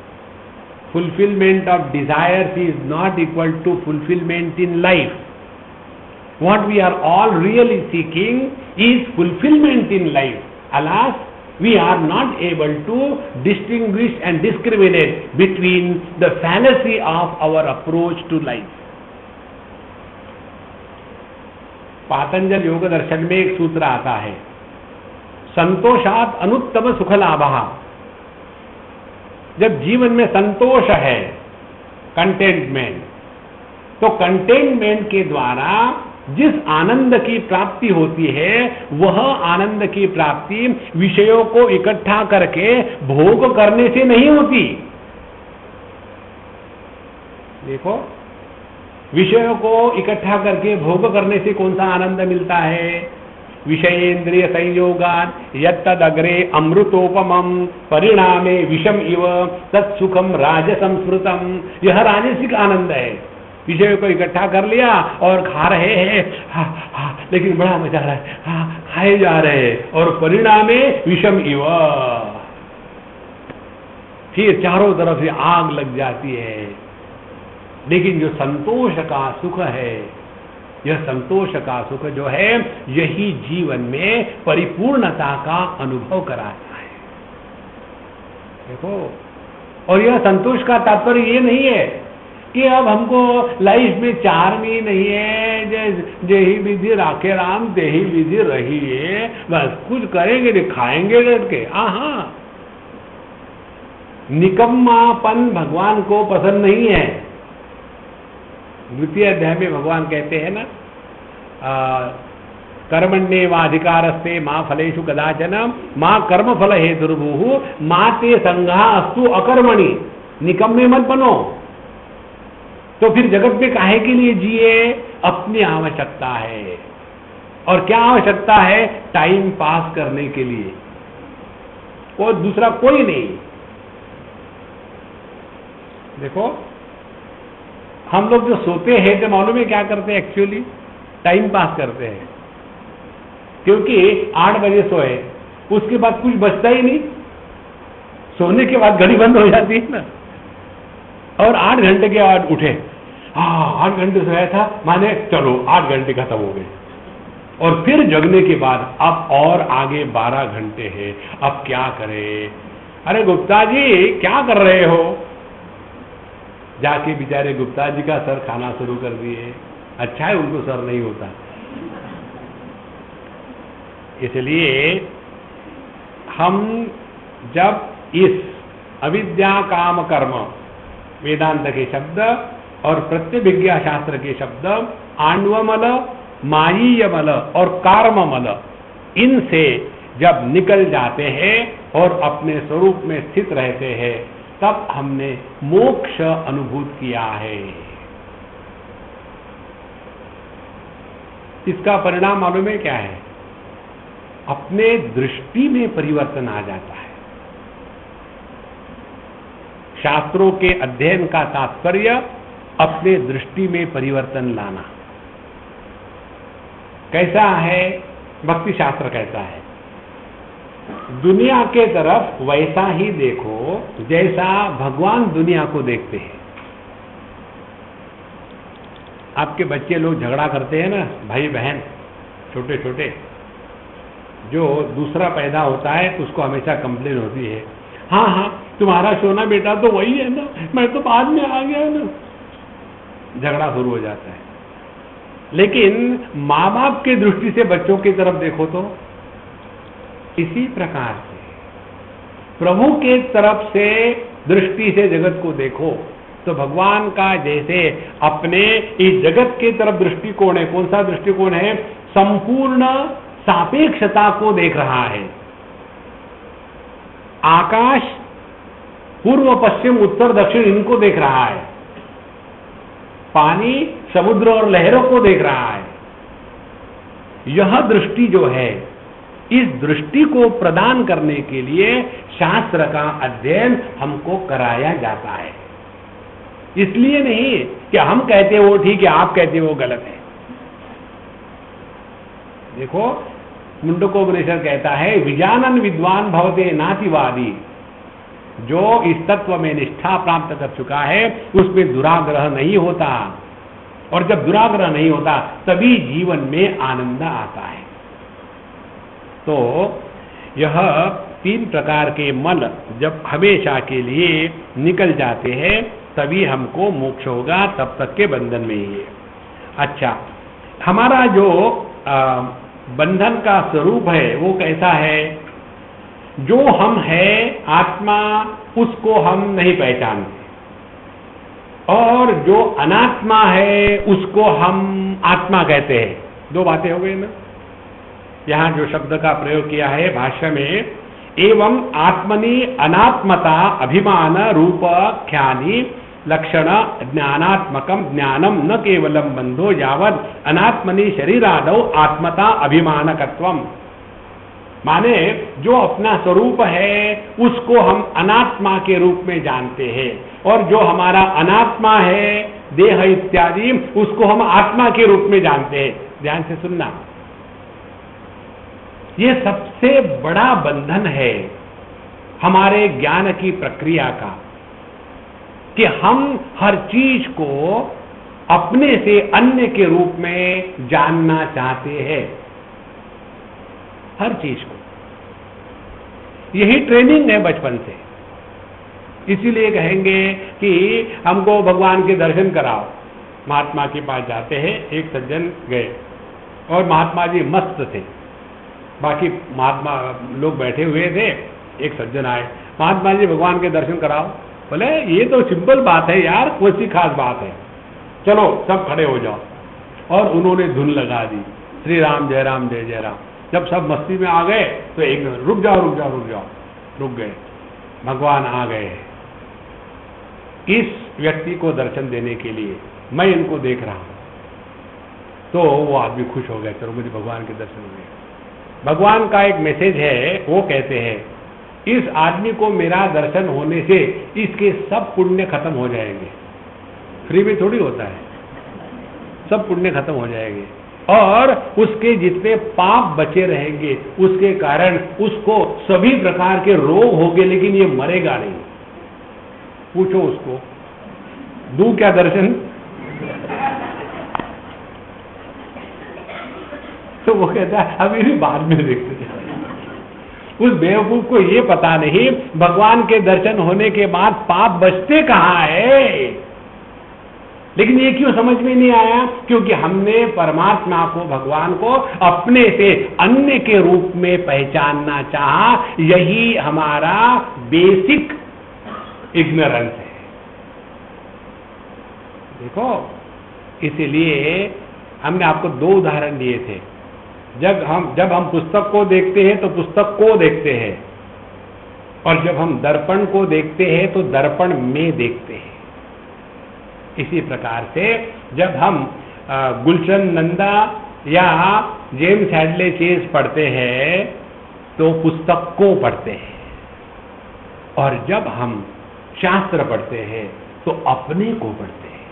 Fulfilment of desires is not equal to fulfilment in life. What we are all really seeking is fulfillment in life. Alas, we are not able to distinguish and discriminate between the fallacy of our approach to life. Patanjala योग दर्शन में एक सूत्र आता है, संतोषात अनुत्तम सुख लाभः। जब जीवन में संतोष है, कंटेंटमेंट, तो कंटेनमेंट के द्वारा जिस आनंद की प्राप्ति होती है वह आनंद की प्राप्ति विषयों को इकट्ठा करके भोग करने से नहीं होती। देखो, विषयों को इकट्ठा करके भोग करने से कौन सा आनंद मिलता है? विषयेन्द्रिय संयोगान यत्तद अग्रे अमृतोपमम परिणामे विषम इव तत्सुखम राजसंस्मृतम। यह राजसिक आनंद है। विषयों को इकट्ठा कर लिया और खा रहे हैं, लेकिन बड़ा मजा आ रहा है, खाए जा रहे हैं, और परिणामे विषम इव, फिर चारों तरफ से आग लग जाती है। लेकिन जो संतोष का सुख है, यह संतोष का सुख जो है, यही जीवन में परिपूर्णता का अनुभव कराता है। देखो, और यह संतोष का तात्पर्य ये नहीं है कि अब हमको लाइफ में चार्म ही नहीं है, जेही विधि राखे राम तेही विधि रही है, बस कुछ करेंगे नहीं, खाएंगे डट के। हाँ, निकम्मापन भगवान को पसंद नहीं है। द्वितीय अध्याय में भगवान कहते हैं ना, कर्मण्येवाधिकारस्ते मां फलेषु कदाचन मां कर्म फल हेतुर्भुः मां ते संघा अस्तु अकर्मणि। निकम्मे मत बनो। तो फिर जगत में काहे के लिए जिए? अपनी आवश्यकता है। और क्या आवश्यकता है? टाइम पास करने के लिए, और दूसरा कोई नहीं। देखो, हम लोग जो सोते हैं तो मालूम है क्या करते हैं? एक्चुअली टाइम पास करते हैं, क्योंकि 8 बजे सोए, उसके बाद कुछ बचता ही नहीं। सोने के बाद घड़ी बंद हो जाती है ना, और 8 घंटे के बाद उठे, 8 घंटे सोया था, माने चलो 8 घंटे खत्म हो गए, और फिर जगने के बाद अब और आगे 12 घंटे हैं, अब क्या करें? अरे गुप्ता जी क्या कर रहे हो? जाके बेचारे गुप्ता जी का सर खाना शुरू कर दिए। अच्छा है उनको सर नहीं होता। इसलिए हम जब इस अविद्या काम कर्म वेदांत के शब्द और प्रत्यभिज्ञा शास्त्र के शब्द आण्वमल, मायीयमल और कार्ममल, इनसे जब निकल जाते हैं और अपने स्वरूप में स्थित रहते हैं, तब हमने मोक्ष अनुभूत किया है। इसका परिणाम मालूम है क्या है? अपने दृष्टि में परिवर्तन आ जाता है। शास्त्रों के अध्ययन का तात्पर्य अपने दृष्टि में परिवर्तन लाना। कैसा है? भक्ति शास्त्र कहता है दुनिया के तरफ वैसा ही देखो जैसा भगवान दुनिया को देखते हैं। आपके बच्चे लोग झगड़ा करते हैं ना, भाई बहन छोटे छोटे, जो दूसरा पैदा होता है तो उसको हमेशा कंप्लेन होती है, हाँ हाँ तुम्हारा सोना बेटा तो वही है ना, मैं तो बाद में आ गया ना, झगड़ा शुरू हो जाता है। लेकिन माँ बाप की दृष्टि से बच्चों की तरफ देखो तो इसी प्रकार से प्रभु के तरफ से दृष्टि से जगत को देखो तो भगवान का जैसे अपने इस जगत के तरफ दृष्टिकोण है। कौन सा दृष्टिकोण है? संपूर्ण सापेक्षता को देख रहा है। आकाश पूर्व पश्चिम उत्तर दक्षिण इनको देख रहा है, पानी समुद्र और लहरों को देख रहा है। यह दृष्टि जो है, इस दृष्टि को प्रदान करने के लिए शास्त्र का अध्ययन हमको कराया जाता है। इसलिए नहीं कि हम कहते वो ठीक है, आप कहते वो गलत है। देखो मुंडकोपनिषद कहता है विजानन विद्वान भवते नातिवादी। जो इस तत्व में निष्ठा प्राप्त कर चुका है उसमें दुराग्रह नहीं होता, और जब दुराग्रह नहीं होता तभी जीवन में आनंद आता है। तो यह 3 प्रकार के मन जब हमेशा के लिए निकल जाते हैं तभी हमको मोक्ष होगा, तब तक के बंधन में ही है। अच्छा, हमारा जो बंधन का स्वरूप है वो कैसा है? जो हम है आत्मा उसको हम नहीं पहचानते, और जो अनात्मा है उसको हम आत्मा कहते हैं। 2 बातें हो गई ना। यहां जो शब्द का प्रयोग किया है भाष्य में, एवं आत्मनि अनात्मता अभिमान रूप ख्यानि लक्षण ज्ञानात्मकम ज्ञानम न केवलम बंधो यावद अनात्मनि शरीरादौ आत्मता अभिमानकत्वम। माने जो अपना स्वरूप है उसको हम अनात्मा के रूप में जानते हैं, और जो हमारा अनात्मा है देह इत्यादि उसको हम आत्मा के रूप में जानते हैं। ध्यान से सुनना, ये सबसे बड़ा बंधन है हमारे ज्ञान की प्रक्रिया का, कि हम हर चीज को अपने से अन्य के रूप में जानना चाहते हैं। हर चीज को, यही ट्रेनिंग है बचपन से। इसीलिए कहेंगे कि हमको भगवान के दर्शन कराओ। महात्मा के पास जाते हैं, एक सज्जन गए और महात्मा जी मस्त थे, बाकी महात्मा लोग बैठे हुए थे। एक सज्जन आए, महात्मा जी भगवान के दर्शन कराओ। बोले ये तो सिंपल बात है यार, कोई सी खास बात है, चलो सब खड़े हो जाओ। और उन्होंने धुन लगा दी, श्री राम जय राम जय जय राम। जब सब मस्ती में आ गए तो एक रुक जाओ रुक जाओ रुक जाओ, रुक गए, भगवान आ गए इस व्यक्ति को दर्शन देने के लिए, मैं इनको देख रहा हूं। तो वो आदमी खुश हो गया, चलो मुझे भगवान के दर्शन हुए। भगवान का एक मैसेज है, वो कहते हैं इस आदमी को मेरा दर्शन होने से इसके सब पुण्य खत्म हो जाएंगे। फ्री में थोड़ी होता है, सब पुण्य खत्म हो जाएंगे, और उसके जितने पाप बचे रहेंगे उसके कारण उसको सभी प्रकार के रोग होंगे, लेकिन ये मरेगा नहीं। पूछो उसको, दूं क्या दर्शन? तो वो कहता है अभी भी बाद में देखते हैं। उस बेवकूफ को ये पता नहीं भगवान के दर्शन होने के बाद पाप बचते कहाँ है। लेकिन ये क्यों समझ में नहीं आया? क्योंकि हमने परमात्मा को, भगवान को अपने से अन्य के रूप में पहचानना चाहा। यही हमारा बेसिक इग्नोरेंस है। देखो, इसीलिए हमने आपको 2 उदाहरण दिए थे। जब हम पुस्तक को देखते हैं तो पुस्तक को देखते हैं, और जब हम दर्पण को देखते हैं तो दर्पण में देखते हैं। इसी प्रकार से जब हम गुलशन नंदा या जेम्स हैडले चेज पढ़ते हैं तो पुस्तक को पढ़ते हैं, और जब हम शास्त्र पढ़ते हैं तो अपने को पढ़ते हैं।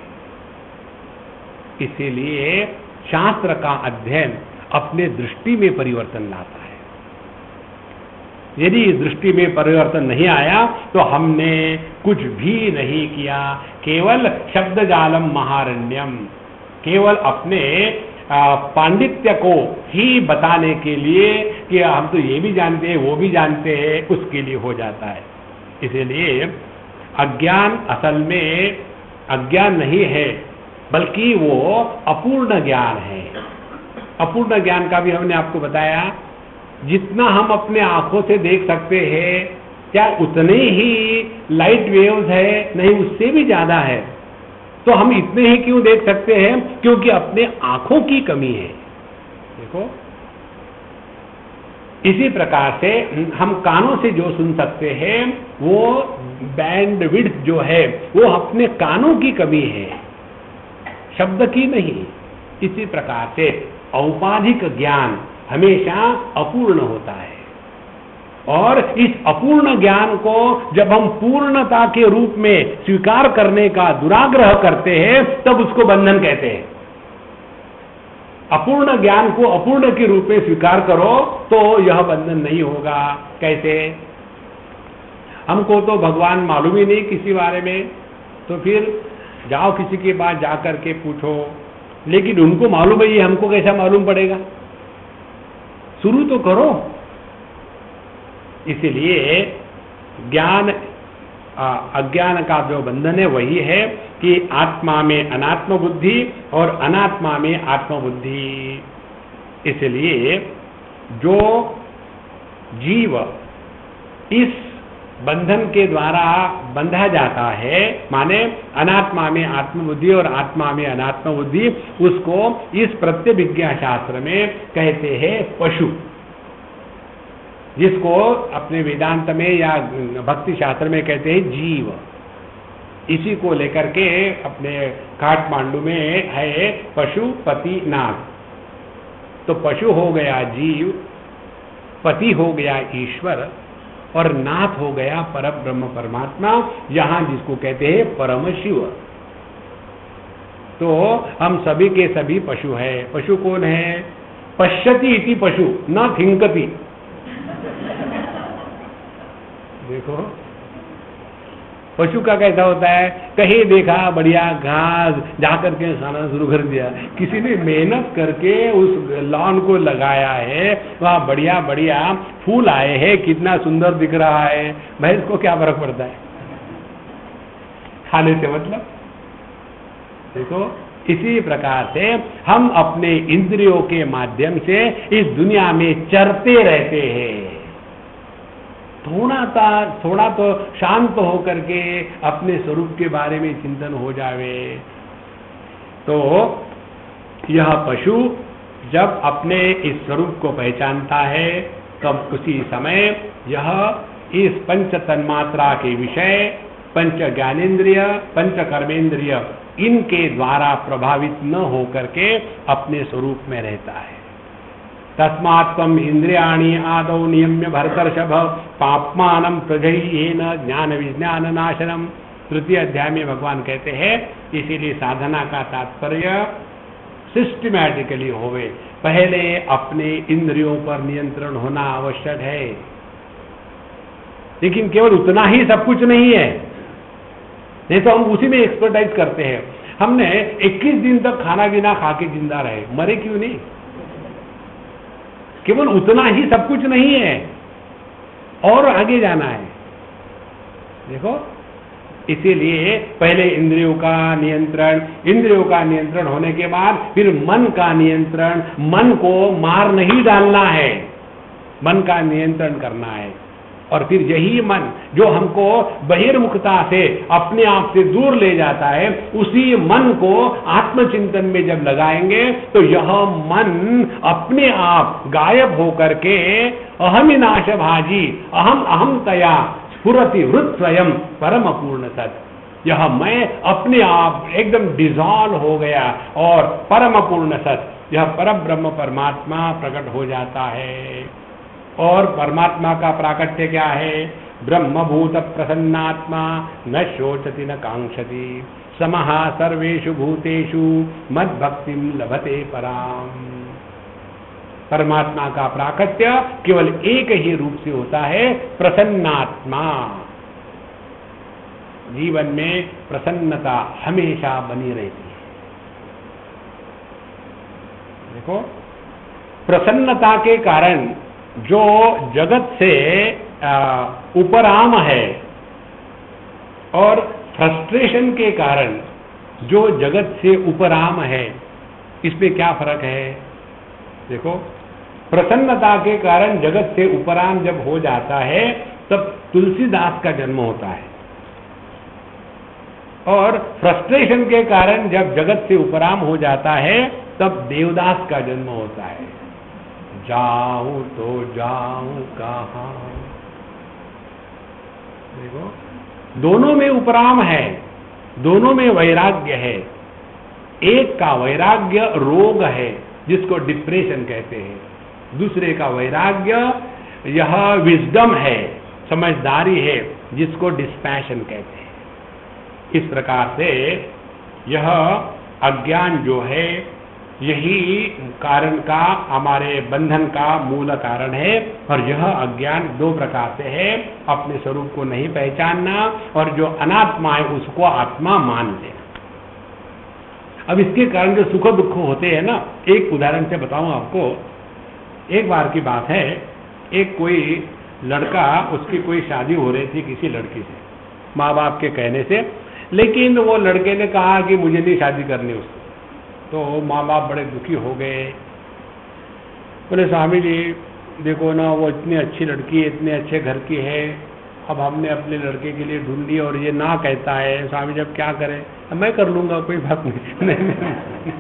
इसीलिए शास्त्र का अध्ययन अपने दृष्टि में परिवर्तन लाता है। यदि इस दृष्टि में परिवर्तन नहीं आया तो हमने कुछ भी नहीं किया, केवल शब्द जालम महारण्यम, केवल अपने पांडित्य को ही बताने के लिए कि हम तो ये भी जानते हैं वो भी जानते हैं, उसके लिए हो जाता है। इसीलिए अज्ञान असल में अज्ञान नहीं है, बल्कि वो अपूर्ण ज्ञान है। अपूर्ण ज्ञान का भी हमने आपको बताया, जितना हम अपने आंखों से देख सकते हैं क्या उतने ही लाइट वेव्स है? नहीं, उससे भी ज्यादा है। तो हम इतने ही क्यों देख सकते हैं? क्योंकि अपने आंखों की कमी है। देखो, इसी प्रकार से हम कानों से जो सुन सकते हैं वो बैंड विड्थ जो है वो अपने कानों की कमी है, शब्द की नहीं। इसी प्रकार से औपाधिक ज्ञान हमेशा अपूर्ण होता है, और इस अपूर्ण ज्ञान को जब हम पूर्णता के रूप में स्वीकार करने का दुराग्रह करते हैं तब उसको बंधन कहते हैं। अपूर्ण ज्ञान को अपूर्ण के रूप में स्वीकार करो तो यह बंधन नहीं होगा। कैसे? हमको तो भगवान मालूम ही नहीं किसी बारे में, तो फिर जाओ किसी के पास जाकर के पूछो, लेकिन उनको मालूम है, ये हमको कैसा मालूम पड़ेगा? शुरू तो करो। इसीलिए ज्ञान अज्ञान का जो बंधन है वही है कि आत्मा में अनात्म बुद्धि और अनात्मा में आत्म बुद्धि। इसलिए जो जीव इस बंधन के द्वारा बंधा जाता है, माने अनात्मा में आत्मबुद्धि और आत्मा में अनात्म बुद्धि, उसको इस प्रत्यभिज्ञा शास्त्र में कहते हैं पशु, जिसको अपने वेदांत में या भक्ति शास्त्र में कहते हैं जीव। इसी को लेकर के अपने काठमांडू में है पशुपति नाथ। तो पशु हो गया जीव, पति हो गया ईश्वर, और नाथ हो गया परब्रह्म परमात्मा, यहां जिसको कहते हैं परम शिव। तो हम सभी के सभी पशु है। पशु कौन है? पश्यति इति पशु न थिंकति। देखो, पशु का कैसा होता है? कहीं देखा बढ़िया घास, जाकर के खाना शुरू कर दिया। किसी ने मेहनत करके उस लॉन को लगाया है, वहाँ बढ़िया बढ़िया फूल आए हैं, कितना सुंदर दिख रहा है, भाई इसको क्या फर्क पड़ता है खाने से? मतलब देखो, इसी प्रकार से हम अपने इंद्रियों के माध्यम से इस दुनिया में चरते रहते हैं। थोड़ा तो शांत होकर के अपने स्वरूप के बारे में चिंतन हो जावे। तो यह पशु जब अपने इस स्वरूप को पहचानता है तब उसी समय यह इस पंच तन्मात्रा के विषय, पंच ज्ञानेन्द्रिय, पंच कर्मेंद्रिय, इनके द्वारा प्रभावित न होकर के अपने स्वरूप में रहता है। तस्मात् त्वम् इंद्रियाणि आदौ नियम्य भरतर्षभ पाप्मानं प्रजह्येन ज्ञान विज्ञान नाशनम। तृतीय अध्याय में भगवान कहते हैं, इसीलिए साधना का तात्पर्य सिस्टमैटिकली होवे, पहले अपने इंद्रियों पर नियंत्रण होना आवश्यक है। लेकिन केवल उतना ही सब कुछ नहीं है, नहीं तो हम उसी में एक्सपर्टाइज करते हैं। हमने 21 दिन तक खाना पीना खा के जिंदा रहे, मरे क्यों नहीं? केवल उतना ही सब कुछ नहीं है, और आगे जाना है। देखो, इसीलिए पहले इंद्रियों का नियंत्रण होने के बाद फिर मन का नियंत्रण। मन को मार नहीं डालना है, मन का नियंत्रण करना है। और फिर यही मन जो हमको बहिर्मुखता से अपने आप से दूर ले जाता है, उसी मन को आत्मचिंतन में जब लगाएंगे तो यह मन अपने आप गायब होकर के अहमिनाश भाजी अहम अहमतया स्फुरति हृत स्वयं परम पूर्ण सत, यह मैं अपने आप एकदम डिजॉल्व हो गया और परम पूर्ण सत, यह परम ब्रह्म परमात्मा प्रकट हो जाता है। और परमात्मा का प्राकट्य क्या है? ब्रह्मभूत प्रसन्नात्मा न शोचति न कांक्षति समः सर्वेषु भूतेषु मद्भक्तिं लभते पराम। परमात्मा का प्राकट्य केवल एक ही रूप से होता है, प्रसन्नात्मा। जीवन में प्रसन्नता हमेशा बनी रहती है। देखो, प्रसन्नता के कारण जो जगत से उपराम है, और फ्रस्ट्रेशन के कारण जो जगत से उपराम है, इसमें क्या फर्क है? देखो, प्रसन्नता के कारण जगत से उपराम जब हो जाता है तब तुलसीदास का जन्म होता है, और फ्रस्ट्रेशन के कारण जब जगत से उपराम हो जाता है तब देवदास का जन्म होता है। जाऊं तो जाऊं कहां? देखो, दोनों में उपराम है, दोनों में वैराग्य है। एक का वैराग्य रोग है जिसको डिप्रेशन कहते हैं, दूसरे का वैराग्य यह विजडम है, समझदारी है, जिसको डिस्पैशन कहते हैं। इस प्रकार से यह अज्ञान जो है यही कारण का, हमारे बंधन का मूल कारण है। और यह अज्ञान दो प्रकार से है, अपने स्वरूप को नहीं पहचानना और जो अनात्मा है उसको आत्मा मान लेना। अब इसके कारण जो सुख दुख होते हैं ना, एक उदाहरण से बताऊं आपको। एक बार की बात है, एक कोई लड़का, उसकी कोई शादी हो रही थी किसी लड़की से, माँ बाप के कहने से, लेकिन वो लड़के ने कहा कि मुझे नहीं शादी करनी उससे। तो माँ बाप बड़े दुखी हो गए, बोले स्वामी जी देखो ना, वो इतनी अच्छी लड़की है, इतने अच्छे घर की है, अब हमने अपने लड़के के लिए ढूंढी और ये ना कहता है, स्वामी जी अब क्या करें? मैं कर लूंगा, कोई बात नहीं।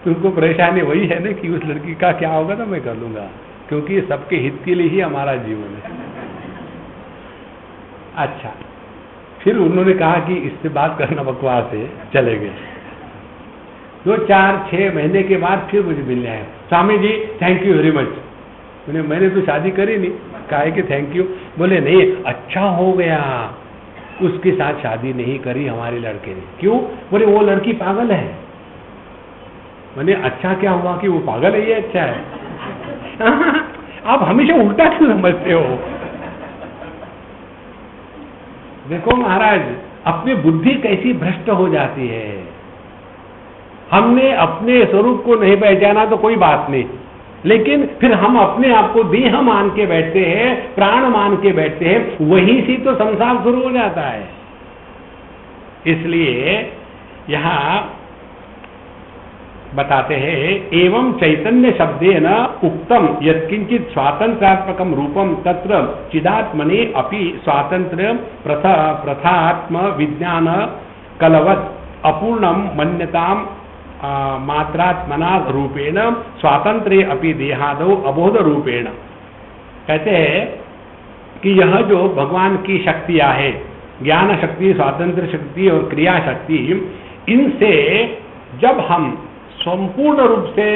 तुमको परेशानी वही है ना कि उस लड़की का क्या होगा, तो मैं कर लूंगा, क्योंकि सबके हित के लिए ही हमारा जीवन है। अच्छा, फिर उन्होंने कहा कि इससे बात करना बकवास है, चले गए। 2, 4, 6 महीने के बाद फिर मुझे मिलने आए, Swami ji thank you very much. मैंने तो शादी करी नहीं। कहा है कि थैंक यू। बोले नहीं, अच्छा हो गया उसके साथ शादी नहीं करी हमारे लड़के ने। क्यों? बोले वो लड़की पागल है। मैंने अच्छा क्या हुआ कि वो पागल है, ये अच्छा है। आप हमेशा उल्टा क्यों समझते हो? देखो महाराज, अपनी बुद्धि कैसी भ्रष्ट हो जाती है। हमने अपने स्वरूप को नहीं पहचाना तो कोई बात नहीं, लेकिन फिर हम अपने आप को देह मान के बैठते हैं, प्राण मान के बैठते हैं, वहीं से तो संसार शुरू हो जाता है। इसलिए यहां बताते हैं, एवं चैतन्य शब्देन उक्तम यत्किंचित स्वातंत्रात्मकम रूपम तत्र चिदात्मने अपि स्वातंत्र्य प्रथात्म विज्ञान कलवत् अपूर्णम मन्यताम मात्रात्मना रूपेण स्वातंत्र्य अपि देहादौ अबोध रूपेण। कहते हैं कि यह जो भगवान की शक्तियां हैं, ज्ञान शक्ति, स्वातंत्र शक्ति और क्रिया शक्ति, इनसे जब हम संपूर्ण रूप से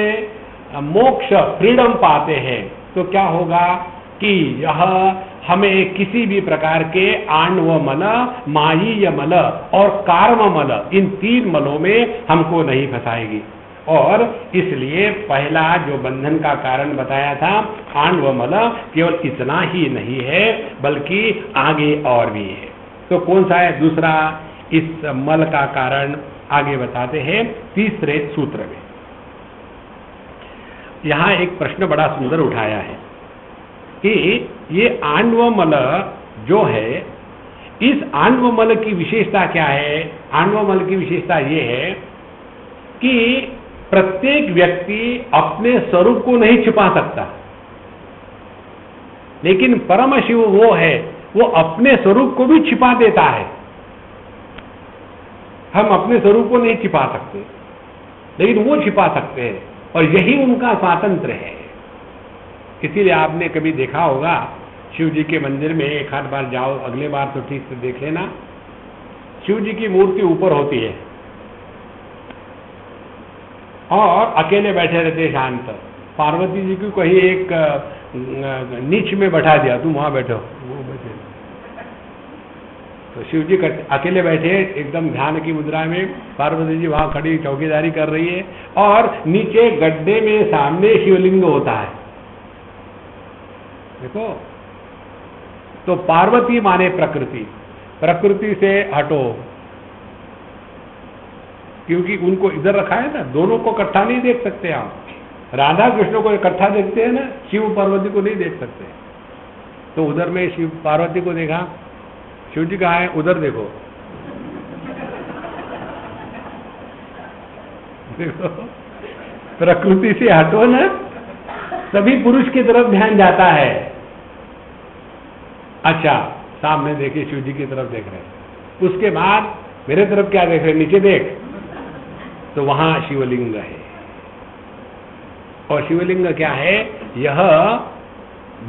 मोक्ष, फ्रीडम पाते हैं तो क्या होगा कि यह हमें किसी भी प्रकार के आणव मल, मायीय मल और कार्म मल, इन 3 मलों में हमको नहीं फंसाएगी। और इसलिए पहला जो बंधन का कारण बताया था आणव मल, केवल इतना ही नहीं है बल्कि आगे और भी है। तो कौन सा है दूसरा इस मल का कारण? आगे बताते हैं तीसरे सूत्र में। यहां एक प्रश्न बड़ा सुंदर उठाया है कि ये आणवमल जो है, इस आणवमल की विशेषता क्या है? आणवमल की विशेषता ये है कि प्रत्येक व्यक्ति अपने स्वरूप को नहीं छिपा सकता, लेकिन परम शिव वो है, वो अपने स्वरूप को भी छिपा देता है। हम अपने स्वरूप को नहीं छिपा सकते, लेकिन वो छिपा सकते हैं, और यही उनका स्वातंत्र है। इसीलिए आपने कभी देखा होगा शिव जी के मंदिर में, एक आध बार जाओ, अगले बार तो ठीक से देख लेना, शिव जी की मूर्ति ऊपर होती है और अकेले बैठे रहते शांत। पार्वती जी को कहीं एक नीच में बैठा दिया, तुम वहां बैठो, वो बैठे। तो शिव जी अकेले बैठे एकदम ध्यान की मुद्रा में, पार्वती जी वहां खड़ी चौकीदारी कर रही है, और नीचे गड्ढे में सामने शिवलिंग होता है। देखो, तो पार्वती माने प्रकृति, प्रकृति से हटो, क्योंकि उनको इधर रखा है ना, दोनों को इकट्ठा नहीं देख सकते आप। राधा कृष्ण को इकट्ठा देखते हैं ना, शिव पार्वती को नहीं देख सकते। तो उधर में शिव पार्वती को देखा, शिव जी कहाँ है? उधर देखो। देखो, प्रकृति से हटो ना, सभी पुरुष की तरफ ध्यान जाता है। अच्छा, सामने देखिए, शिव जी की तरफ देख रहे हैं, उसके बाद मेरे तरफ क्या देख रहे हैं? नीचे देख, तो वहां शिवलिंग है। और शिवलिंग क्या है? यह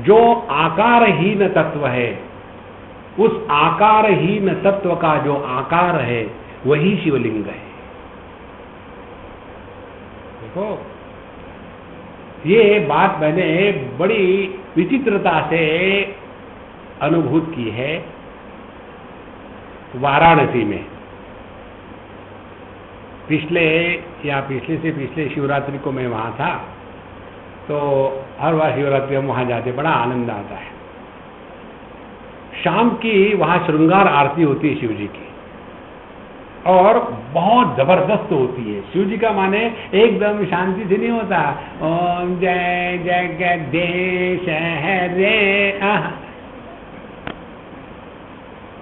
जो आकारहीन तत्व है, उस आकारहीन तत्व का जो आकार है वही शिवलिंग है। देखो, ये बात मैंने बड़ी विचित्रता से अनुभूत की है वाराणसी में। पिछले से पिछले शिवरात्रि को मैं वहां था, तो हर बार शिवरात्रि हम वहां जाते, बड़ा आनंद आता है। शाम की वहां श्रृंगार आरती होती है शिव जी की, और बहुत जबरदस्त होती है। शिव जी का माने एकदम शांति से नहीं होता, ओम जय जगदीश हरे।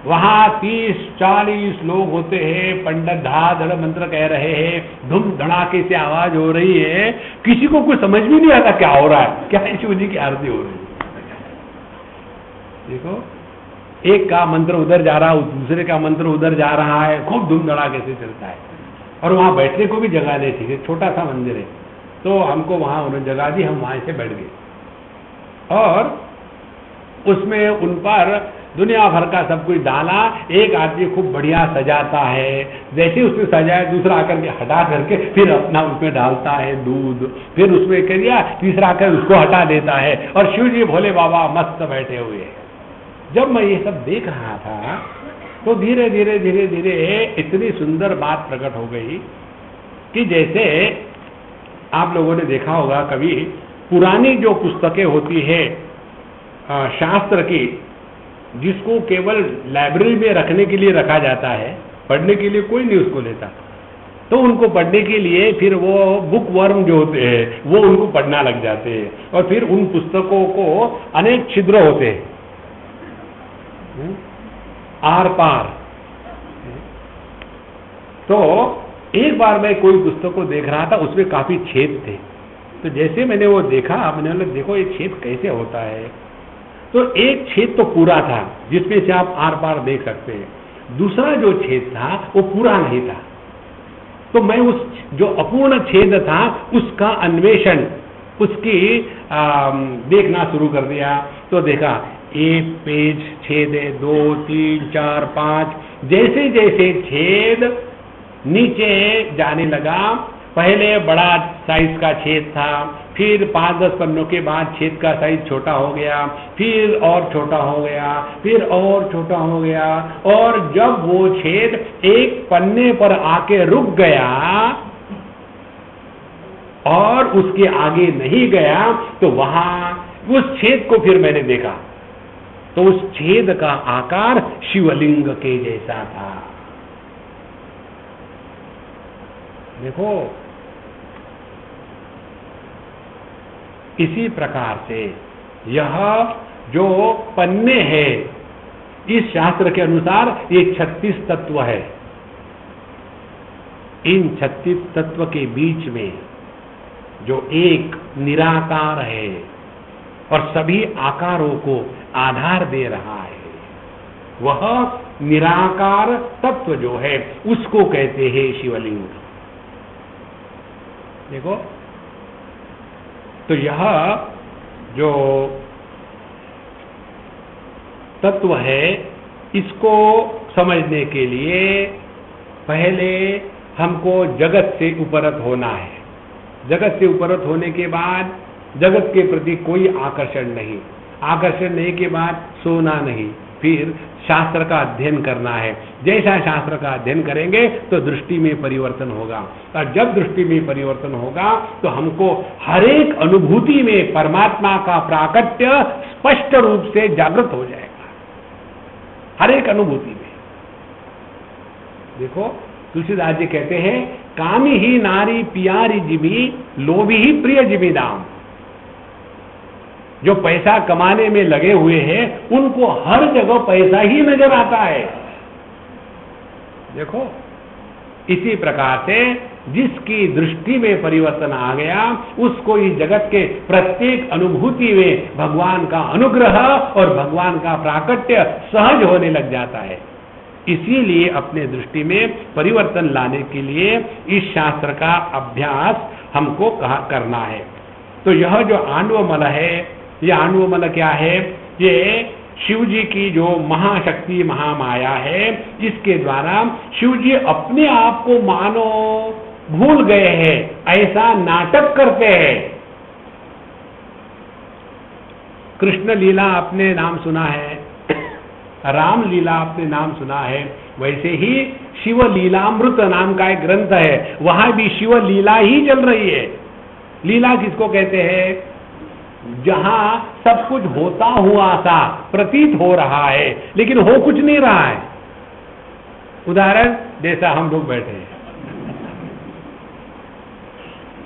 वहां 30-40 लोग होते हैं, पंडित धड़ाधड़ मंत्र कह रहे हैं, धूम धड़ाके से आवाज हो रही है, किसी को कुछ समझ भी नहीं आता क्या हो रहा है, क्या शिव जी की आरती हो रही है। देखो, एक का मंत्र उधर जा रहा है, दूसरे का मंत्र उधर जा रहा है, खूब धूम धड़ाके से चलता है। और वहां बैठने को भी जगह नहीं थी, छोटा सा मंदिर है, तो हमको वहां उन्होंने जगह दी, हम वहां से बैठ गए। और उसमें उन पर दुनिया भर का सब कुछ डाला। एक आदमी खूब बढ़िया सजाता है, जैसे उसने सजाया दूसरा आकर के हटा करके फिर अपना उसमें डालता है दूध, फिर उसमें कर दिया, तीसरा आकर उसको हटा देता है, और शिव जी भोले बाबा मस्त बैठे हुए हैं। जब मैं ये सब देख रहा था, तो धीरे धीरे धीरे धीरे इतनी सुंदर बात प्रकट हो गई कि जैसे आप लोगों ने देखा होगा कभी, पुरानी जो पुस्तकें होती है शास्त्र की, जिसको केवल लाइब्रेरी में रखने के लिए रखा जाता है, पढ़ने के लिए कोई नहीं उसको लेता, तो उनको पढ़ने के लिए फिर वो बुक वर्म जो होते हैं वो उनको पढ़ना लग जाते हैं, और फिर उन पुस्तकों को अनेक छिद्र होते हैं आर पार। तो एक बार मैं कोई पुस्तक को देख रहा था, उसमें काफी छेद थे, तो जैसे मैंने वो देखा, मैंने बोला देखो ये छेद कैसे होता है। तो एक छेद तो पूरा था जिसमें से आप आर पार देख सकते हैं, दूसरा जो छेद था वो पूरा नहीं था। तो मैं उस जो अपूर्ण छेद था उसका अन्वेषण, उसकी देखना शुरू कर दिया। तो देखा एक पेज छेद है, 2, 3, 4, 5, जैसे जैसे छेद नीचे जाने लगा, पहले बड़ा साइज का छेद था, फिर 5-10 पन्नों के बाद छेद का साइज छोटा हो गया, फिर और छोटा हो गया, फिर और छोटा हो गया, और जब वो छेद एक पन्ने पर आके रुक गया और उसके आगे नहीं गया, तो वहां उस छेद को फिर मैंने देखा, तो उस छेद का आकार शिवलिंग के जैसा था। देखो, इसी प्रकार से यह जो पन्ने हैं, इस शास्त्र के अनुसार ये 36 तत्व है। इन 36 तत्व के बीच में जो एक निराकार है और सभी आकारों को आधार दे रहा है, वह निराकार तत्व जो है उसको कहते हैं शिवलिंग। देखो, तो यह जो तत्व है, इसको समझने के लिए पहले हमको जगत से उपरत होना है। जगत से उपरत होने के बाद जगत के प्रति कोई आकर्षण नहीं, आकर्षण नहीं के बाद सोना नहीं, फिर शास्त्र का अध्ययन करना है। जैसा शास्त्र का अध्ययन करेंगे तो दृष्टि में परिवर्तन होगा, और जब दृष्टि में परिवर्तन होगा तो हमको हरेक अनुभूति में परमात्मा का प्राकट्य स्पष्ट रूप से जागृत हो जाएगा, हरेक अनुभूति में। देखो, तुलसीदास जी कहते हैं, कामी ही नारी पियारी जिमी, लोभी ही प्रिय जिमी दाम। जो पैसा कमाने में लगे हुए हैं उनको हर जगह पैसा ही नजर आता है। देखो, इसी प्रकार से जिसकी दृष्टि में परिवर्तन आ गया उसको इस जगत के प्रत्येक अनुभूति में भगवान का अनुग्रह और भगवान का प्राकट्य सहज होने लग जाता है। इसीलिए अपने दृष्टि में परिवर्तन लाने के लिए इस शास्त्र का अभ्यास हमको करना है। तो यह जो आणवमल है, यह आणवमल क्या है? ये शिव जी की जो महाशक्ति महामाया है, इसके द्वारा शिव जी अपने आप को मानो भूल गए हैं, ऐसा नाटक करते हैं। कृष्ण लीला आपने नाम सुना है, राम लीला आपने नाम सुना है, वैसे ही शिव लीलामृत नाम का एक ग्रंथ है, वहां भी शिव लीला ही चल रही है। लीला किसको कहते हैं? जहां सब कुछ होता हुआ सा प्रतीत हो रहा है लेकिन हो कुछ नहीं रहा है। उदाहरण जैसा हम लोग बैठे हैं,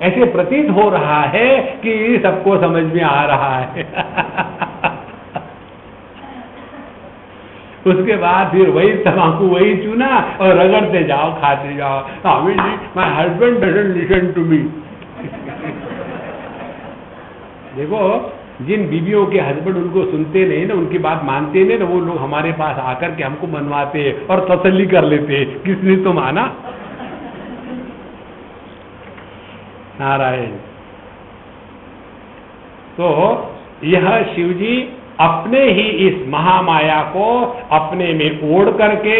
ऐसे प्रतीत हो रहा है कि सबको समझ में आ रहा है। उसके बाद फिर वही तंबाकू वही चूना और रगड़ते जाओ, खाते जाओ। My husband doesn't listen to me. देखो, जिन बीवियों के हस्बैंड उनको सुनते नहीं ना, उनकी बात मानते नहीं ना, वो लोग हमारे पास आकर के हमको मनवाते और तसल्ली कर लेते, किसने तो माना। नारायण। तो यह शिवजी अपने ही इस महामाया को अपने में ओढ़ करके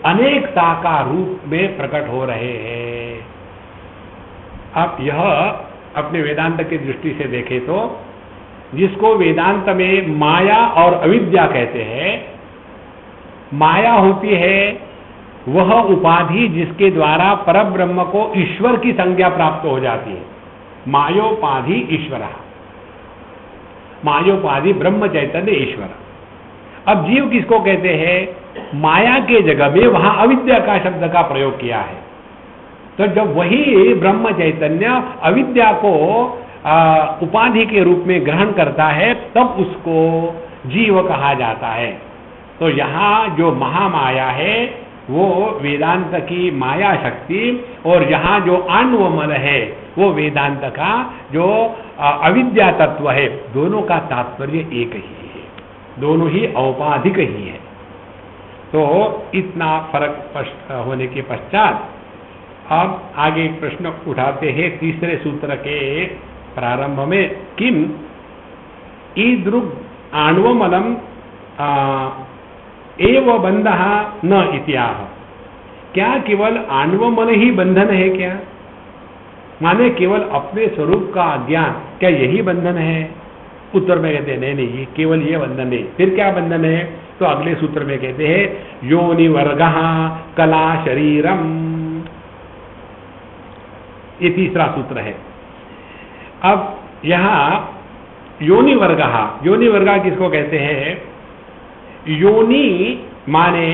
अनेकता का रूप में प्रकट हो रहे हैं। अब यह अपने वेदांत की दृष्टि से देखें तो जिसको वेदांत में माया और अविद्या कहते हैं, माया होती है वह उपाधि जिसके द्वारा परब्रह्म को ईश्वर की संज्ञा प्राप्त हो जाती है। मायोपाधि ईश्वर, मायोपाधि ब्रह्म चैतन्य ईश्वर। अब जीव किसको कहते हैं? माया के जगह में वहां अविद्या का शब्द का प्रयोग किया है। तो जब वही ब्रह्म चैतन्य अविद्या को उपाधि के रूप में ग्रहण करता है तब उसको जीव कहा जाता है। तो यहाँ जो महामाया है वो वेदांत की माया शक्ति, और यहाँ जो आणवमल है वो वेदांत का जो अविद्या तत्व है। दोनों का तात्पर्य एक ही है, दोनों ही औपाधिक ही है। तो इतना फर्क होने के पश्चात अब आगे एक प्रश्न उठाते हैं तीसरे सूत्र के प्रारंभ में। किम ईदृग आणवमलम एव बंधः न इत्याह। क्या केवल आणवमल ही बंधन है क्या? माने केवल अपने स्वरूप का अज्ञान, क्या यही बंधन है? उत्तर में कहते हैं नहीं नहीं, ये केवल ये बंधन नहीं। फिर क्या बंधन है? तो अगले सूत्र में कहते हैं योनि वर्गः कला शरीरम। ये तीसरा सूत्र है। अब यहाँ योनि वर्गः, योनि वर्गः किसको कहते हैं? योनि माने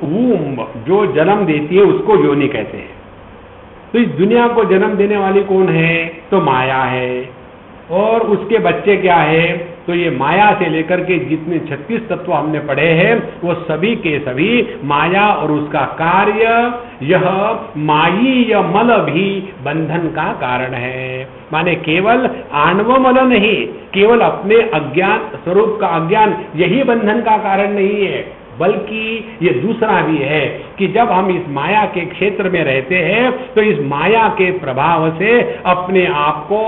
वूम्ब, जो जन्म देती है उसको योनि कहते हैं। तो इस दुनिया को जन्म देने वाली कौन है? तो माया है। और उसके बच्चे क्या है? तो ये माया से लेकर के जितने 36 तत्व हमने पढ़े हैं वो सभी के सभी माया और उसका कार्य, यह मायीय मल भी बंधन का कारण है। माने केवल आणवमल नहीं, केवल अपने अज्ञान स्वरूप का अज्ञान यही बंधन का कारण नहीं है, बल्कि ये दूसरा भी है कि जब हम इस माया के क्षेत्र में रहते हैं तो इस माया के प्रभाव से अपने आप को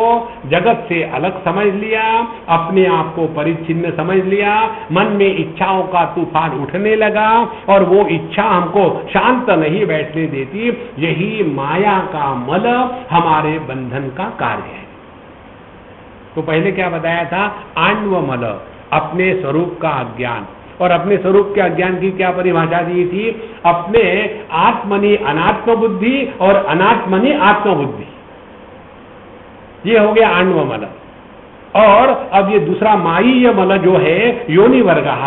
जगत से अलग समझ लिया, अपने आप को परिच्छिन्न समझ लिया, मन में इच्छाओं का तूफान उठने लगा और वो इच्छा हमको शांत नहीं बैठने देती। यही माया का मल हमारे बंधन का कार्य है। तो पहले क्या बताया था? आणवमल, अपने स्वरूप का अज्ञान। और अपने स्वरूप के अज्ञान की क्या परिभाषा दी थी? अपने आत्मनि अनात्म बुद्धि और अनात्मनि आत्मबुद्धि। ये हो गया आणवमल। और अब ये दूसरा मायीय मल जो है योनि वर्गः,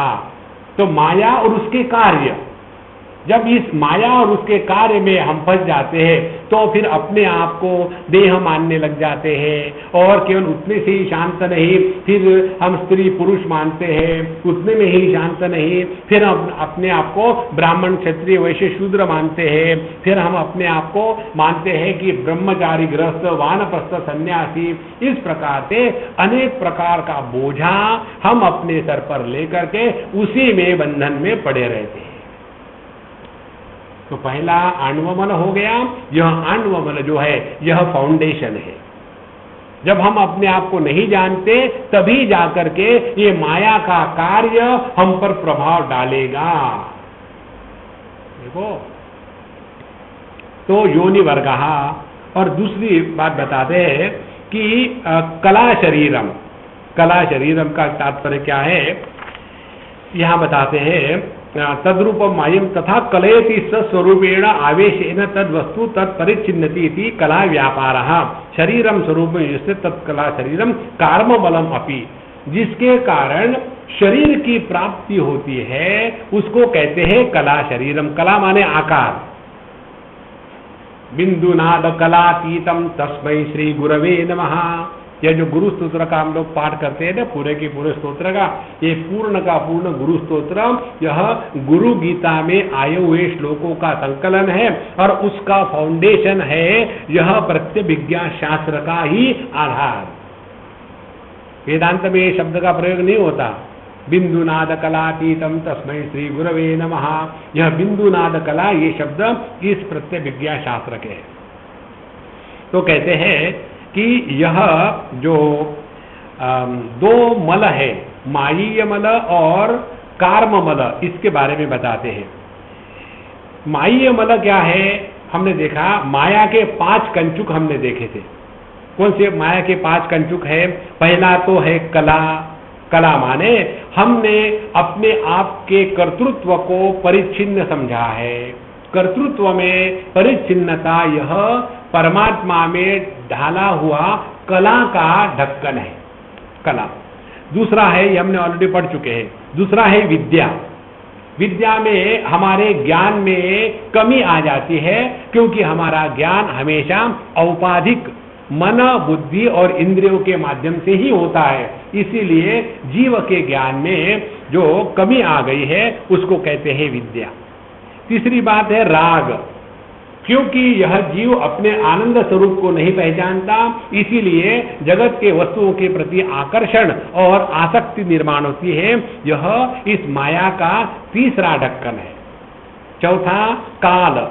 तो माया और उसके कार्य, जब इस माया और उसके कार्य में हम फंस जाते हैं तो फिर अपने आप को देह मानने लग जाते हैं, और केवल उतने से ही शांत नहीं, फिर हम स्त्री पुरुष मानते हैं, उतने में ही शांत नहीं, फिर हम अपने आप को ब्राह्मण क्षत्रिय वैश्य शूद्र मानते हैं, फिर हम अपने आप को मानते हैं कि ब्रह्मचारी गृहस्थ वानप्रस्थ सन्यासी। इस प्रकार से अनेक प्रकार का बोझा हम अपने सर पर लेकर के उसी में बंधन में पड़े रहते हैं। तो पहला आणवमल हो गया। यह आणवमल जो है यह फाउंडेशन है। जब हम अपने आप को नहीं जानते तभी जाकर के ये माया का कार्य हम पर प्रभाव डालेगा। देखो, तो योनि वर्गः। और दूसरी बात बताते हैं कि कला शरीरम, कला शरीरम का तात्पर्य क्या है, यहां बताते हैं तद्रूपम मायम तथा कलयति स्वरूपेण आवेशेन तद वस्तु तत्परिच्छिन्नति इति कला व्यापारः। शरीरम स्वरूप जिससे तत्कला शरीरम कार्मबलम अपि, जिसके कारण शरीर की प्राप्ति होती है उसको कहते हैं कला शरीरम। कला माने आकार। बिंदुनाद कलातीतम तस्मै श्री गुरवे नमः। यह जो गुरु स्तोत्र का हम लोग पाठ करते हैं ना, पूरे के पूरे स्तोत्र का, ये पूर्ण का पूर्ण गुरु स्तोत्र, यह गुरु गीता में आए हुए श्लोकों का संकलन है और उसका फाउंडेशन है यह प्रत्यभिज्ञा शास्त्र का ही आधार। वेदांत में ये शब्द का प्रयोग नहीं होता। बिंदुनाद कलातीतम तस्मै श्री गुरवे नमः, यह बिंदुनाद कला ये शब्द इस प्रत्यभिज्ञा शास्त्र के हैं। तो कहते हैं कि यह जो दो मल है, मायीय मल और कार्म मल, इसके बारे में बताते हैं। मायीय मल क्या है, हमने देखा माया के 5 कंचुक हमने देखे थे। कौन से माया के 5 कंचुक है? पहला तो है कला। कला माने हमने अपने आप के कर्तृत्व को परिच्छिन्न समझा है। कर्तृत्व में परिच्छिन्नता यह परमात्मा में ढाला हुआ कला का ढक्कन है, कला। दूसरा है, ये हमने ऑलरेडी पढ़ चुके हैं, दूसरा है विद्या। विद्या में हमारे ज्ञान में कमी आ जाती है क्योंकि हमारा ज्ञान हमेशा औपाधिक मन बुद्धि और इंद्रियों के माध्यम से ही होता है। इसीलिए जीव के ज्ञान में जो कमी आ गई है उसको कहते हैं विद्या। तीसरी बात है राग, क्योंकि यह जीव अपने आनंद स्वरूप को नहीं पहचानता, इसीलिए जगत के वस्तुओं के प्रति आकर्षण और आसक्ति निर्माण होती है। यह इस माया का तीसरा ढक्कन है। चौथा काल,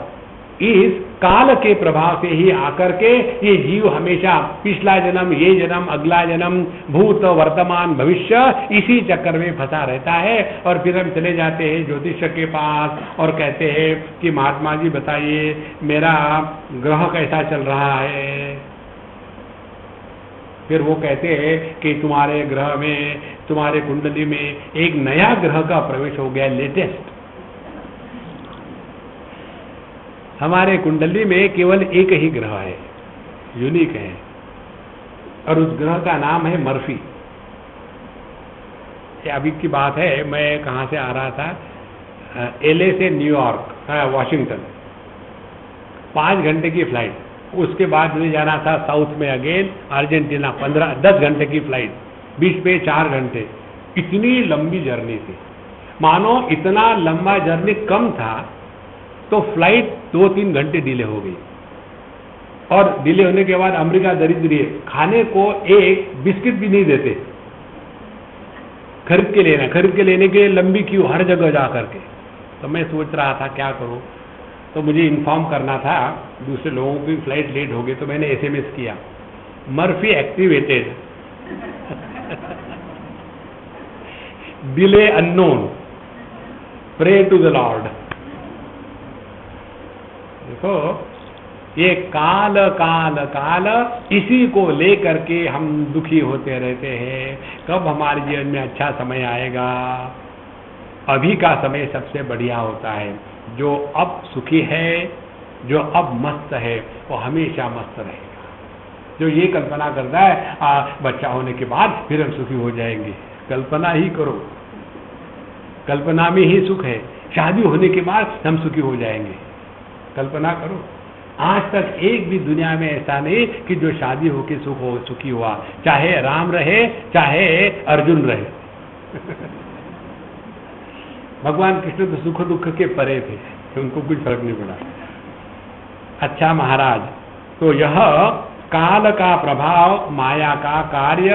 इस काल के प्रभाव से ही आकर के ये जीव हमेशा पिछला जन्म, ये जन्म, अगला जन्म, भूत वर्तमान भविष्य, इसी चक्कर में फंसा रहता है। और फिर हम चले जाते हैं ज्योतिष के पास और कहते हैं कि महात्मा जी बताइए मेरा ग्रह कैसा चल रहा है। फिर वो कहते हैं कि तुम्हारे ग्रह में, तुम्हारे कुंडली में एक नया ग्रह का प्रवेश हो गया, लेटेस्ट। हमारे कुंडली में केवल एक ही ग्रह है, यूनिक है, और उस ग्रह का नाम है मर्फी। अभी की बात है, मैं कहाँ से आ रहा था, एलए से न्यूयॉर्क, वॉशिंगटन, 5 घंटे की फ्लाइट। उसके बाद मुझे जाना था साउथ में अगेन, अर्जेंटीना, 10 घंटे की फ्लाइट, बीच पे 4 घंटे। इतनी लंबी जर्नी थी, मानो इतना लंबा जर्नी कम था तो फ्लाइट 2-3 घंटे डिले हो गई। और डिले होने के बाद अमेरिका दरिद्री है, खाने को एक बिस्किट भी नहीं देते, खरीद के लेना, खरीद के लेने के लिए लंबी क्यू हर जगह जा करके। तो मैं सोच रहा था क्या करूं, तो मुझे इन्फॉर्म करना था, दूसरे लोगों की फ्लाइट लेट हो गई, तो मैंने SMS किया, Murphy activated, delay unknown, pray to the lord. देखो, ये काल काल काल, इसी को लेकर के हम दुखी होते रहते हैं। कब हमारे जीवन में अच्छा समय आएगा? अभी का समय सबसे बढ़िया होता है। जो अब सुखी है, जो अब मस्त है, वो हमेशा मस्त रहेगा। जो ये कल्पना करता है बच्चा होने के बाद फिर हम सुखी हो जाएंगे, कल्पना ही करो, कल्पना में ही सुख है। शादी होने के बाद हम सुखी हो जाएंगे। कल्पना करो, आज तक एक भी दुनिया में ऐसा नहीं कि जो शादी होके सुखी हुआ, चाहे राम रहे चाहे अर्जुन रहे। भगवान कृष्ण तो सुख दुख के परे थे, तो उनको कुछ फर्क नहीं पड़ा। अच्छा महाराज, तो यह काल का प्रभाव, माया का कार्य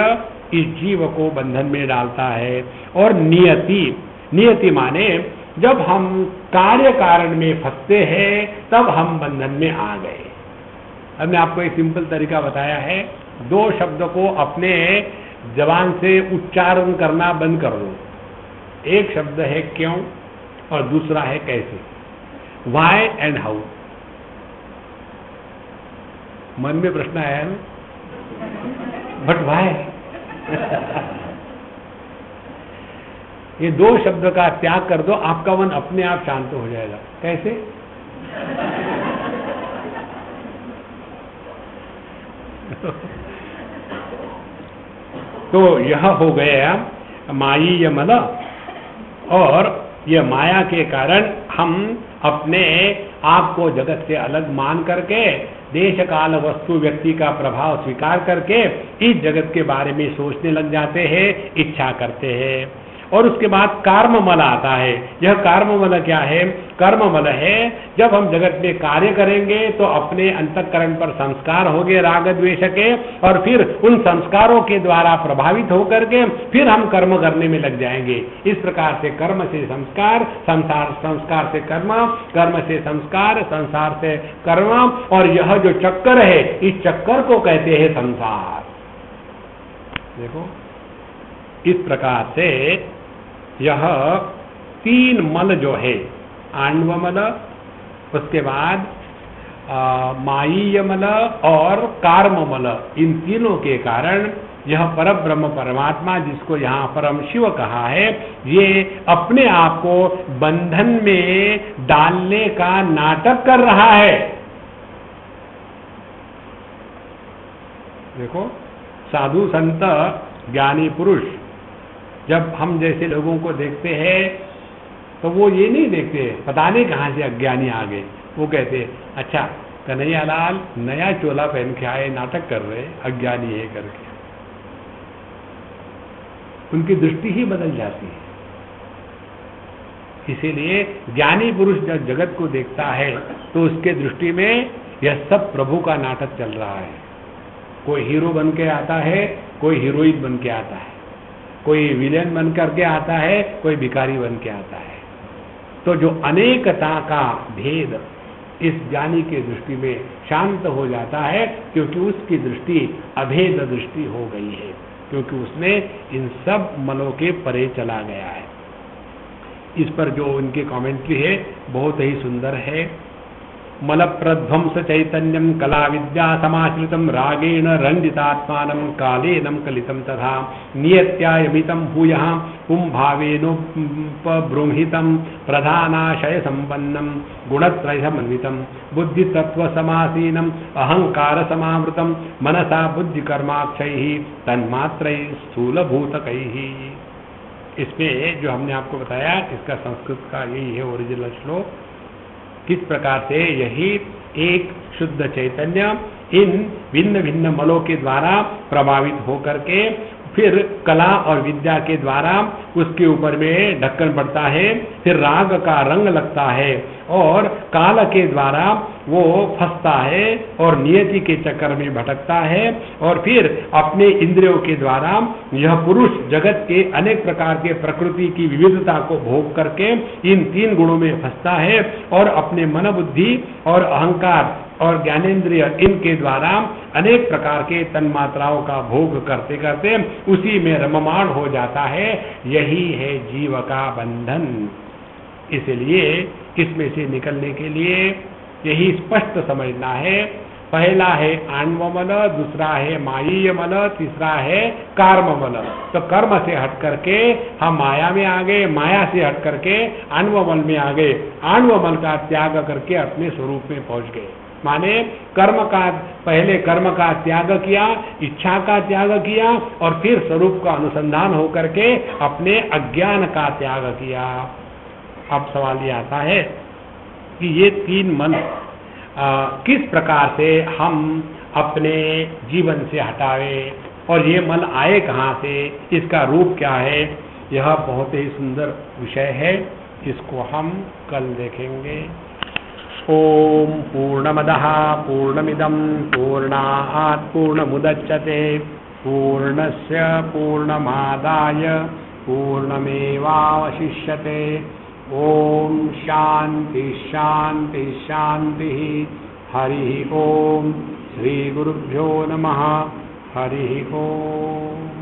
इस जीव को बंधन में डालता है। और नियति माने जब हम कार्य कारण में फंसते हैं तब हम बंधन में आ गए। हमने आपको एक सिंपल तरीका बताया है, दो शब्द को अपने जबान से उच्चारण करना बंद कर दो। एक शब्द है क्यों और दूसरा है कैसे, वाई एंड हाउ। मन में प्रश्न आया ना, बट वाई। ये दो शब्द का त्याग कर दो, आपका मन अपने आप शांत हो जाएगा। कैसे? तो यह हो गया मायीय मल, और यह माया के कारण हम अपने आप को जगत से अलग मान करके, देश काल वस्तु व्यक्ति का प्रभाव स्वीकार करके इस जगत के बारे में सोचने लग जाते हैं, इच्छा करते हैं। और उसके बाद कर्ममल आता है। यह कर्ममल क्या है? कर्ममल है जब हम जगत में कार्य करेंगे तो अपने अंतःकरण पर संस्कार होंगे राग द्वेष के, और फिर उन संस्कारों के द्वारा प्रभावित होकर के फिर हम कर्म करने में लग जाएंगे। इस प्रकार से कर्म से संस्कार, संस्कार से कर्म, कर्म से संस्कार, संसार से कर्म, और यह जो चक्कर है इस चक्कर को कहते हैं संसार। देखो, इस प्रकार से यह तीन मल जो है, आणव मल, उसके बाद मायीय मल और कार्म मल, इन तीनों के कारण यह परब्रह्म परमात्मा, जिसको यहाँ परम शिव कहा है, ये अपने आप को बंधन में डालने का नाटक कर रहा है। देखो, साधु संत ज्ञानी पुरुष जब हम जैसे लोगों को देखते हैं तो वो ये नहीं देखते पता नहीं कहाँ से अज्ञानी आ गए। वो कहते अच्छा कन्हैयालाल नया चोला पहन के आए, नाटक कर रहे, अज्ञानी है करके। उनकी दृष्टि ही बदल जाती है। इसीलिए ज्ञानी पुरुष जब जगत को देखता है तो उसके दृष्टि में यह सब प्रभु का नाटक चल रहा है। कोई हीरो बन के आता है, कोई हीरोइन बन के आता है, कोई विलेन बन करके आता है, कोई भिखारी बन के आता है। तो जो अनेकता का भेद इस ज्ञानी के दृष्टि में शांत हो जाता है, क्योंकि उसकी दृष्टि अभेद दृष्टि हो गई है, क्योंकि उसने इन सब मलों के परे चला गया है। इस पर जो उनकी कमेंट्री है बहुत ही सुंदर है। मल प्रध्वंस चैतन्यम कला विद्या समाश्रितम रागेण रंजितात्मानं कालेनं कलितं तथा नियत्यायमितं भूयः पुंभावेनोपबृंहितं प्रधानाशय संपन्नं गुणत्रयसमन्वितं बुद्धितत्वसमासीनं अहंकार समावृतं मनसा बुद्धिकर्माक्षैः तन्मात्रैः स्थूलभूतकैः। इसमें जो हमने आपको बताया इसका संस्कृत का यही है ओरिजिनल श्लोक। किस प्रकार से यही एक शुद्ध चैतन्य इन भिन्न भिन्न मलों के द्वारा प्रभावित होकर के फिर कला और विद्या के द्वारा उसके ऊपर में ढक्कन पड़ता है, फिर राग का रंग लगता है और काल के द्वारा वो फंसता है और नियति के चक्कर में भटकता है, और फिर अपने इंद्रियों के द्वारा यह पुरुष जगत के अनेक प्रकार के प्रकृति की विविधता को भोग करके इन तीन गुणों में फंसता है और अपने मन बुद्धि और अहंकार और ज्ञानेन्द्रिय इनके द्वारा अनेक प्रकार के तन्मात्राओं का भोग करते करते उसी में रममाण हो जाता है। यही है जीव का बंधन। इसलिए इसमें से निकलने के लिए यही स्पष्ट समझना है। पहला है आणवमल, दूसरा है मायीय मल, तीसरा है कर्ममल। तो कर्म से हट करके हम माया में आ गए, माया से हट करके आणवमल में आ गए, आणवमल का त्याग करके अपने स्वरूप में पहुंच गए। माने पहले कर्म का त्याग किया, इच्छा का त्याग किया और फिर स्वरूप का अनुसंधान होकर के अपने अज्ञान का त्याग किया। अब सवाल ये आता है कि ये 3 मन किस प्रकार से हम अपने जीवन से हटावे और ये मन आए कहाँ से, इसका रूप क्या है, यह बहुत ही सुंदर विषय है, इसको हम कल देखेंगे। ओम पूर्णमदः पूर्णमिदं पूर्णात् पूर्णमुदच्यते पूर्णस्य पूर्णमादाय पूर्णमेवावशिष्यते। ओम शांति शांति शांति। हरि ओम। श्री गुरुभ्यो नमः। हरि ओम।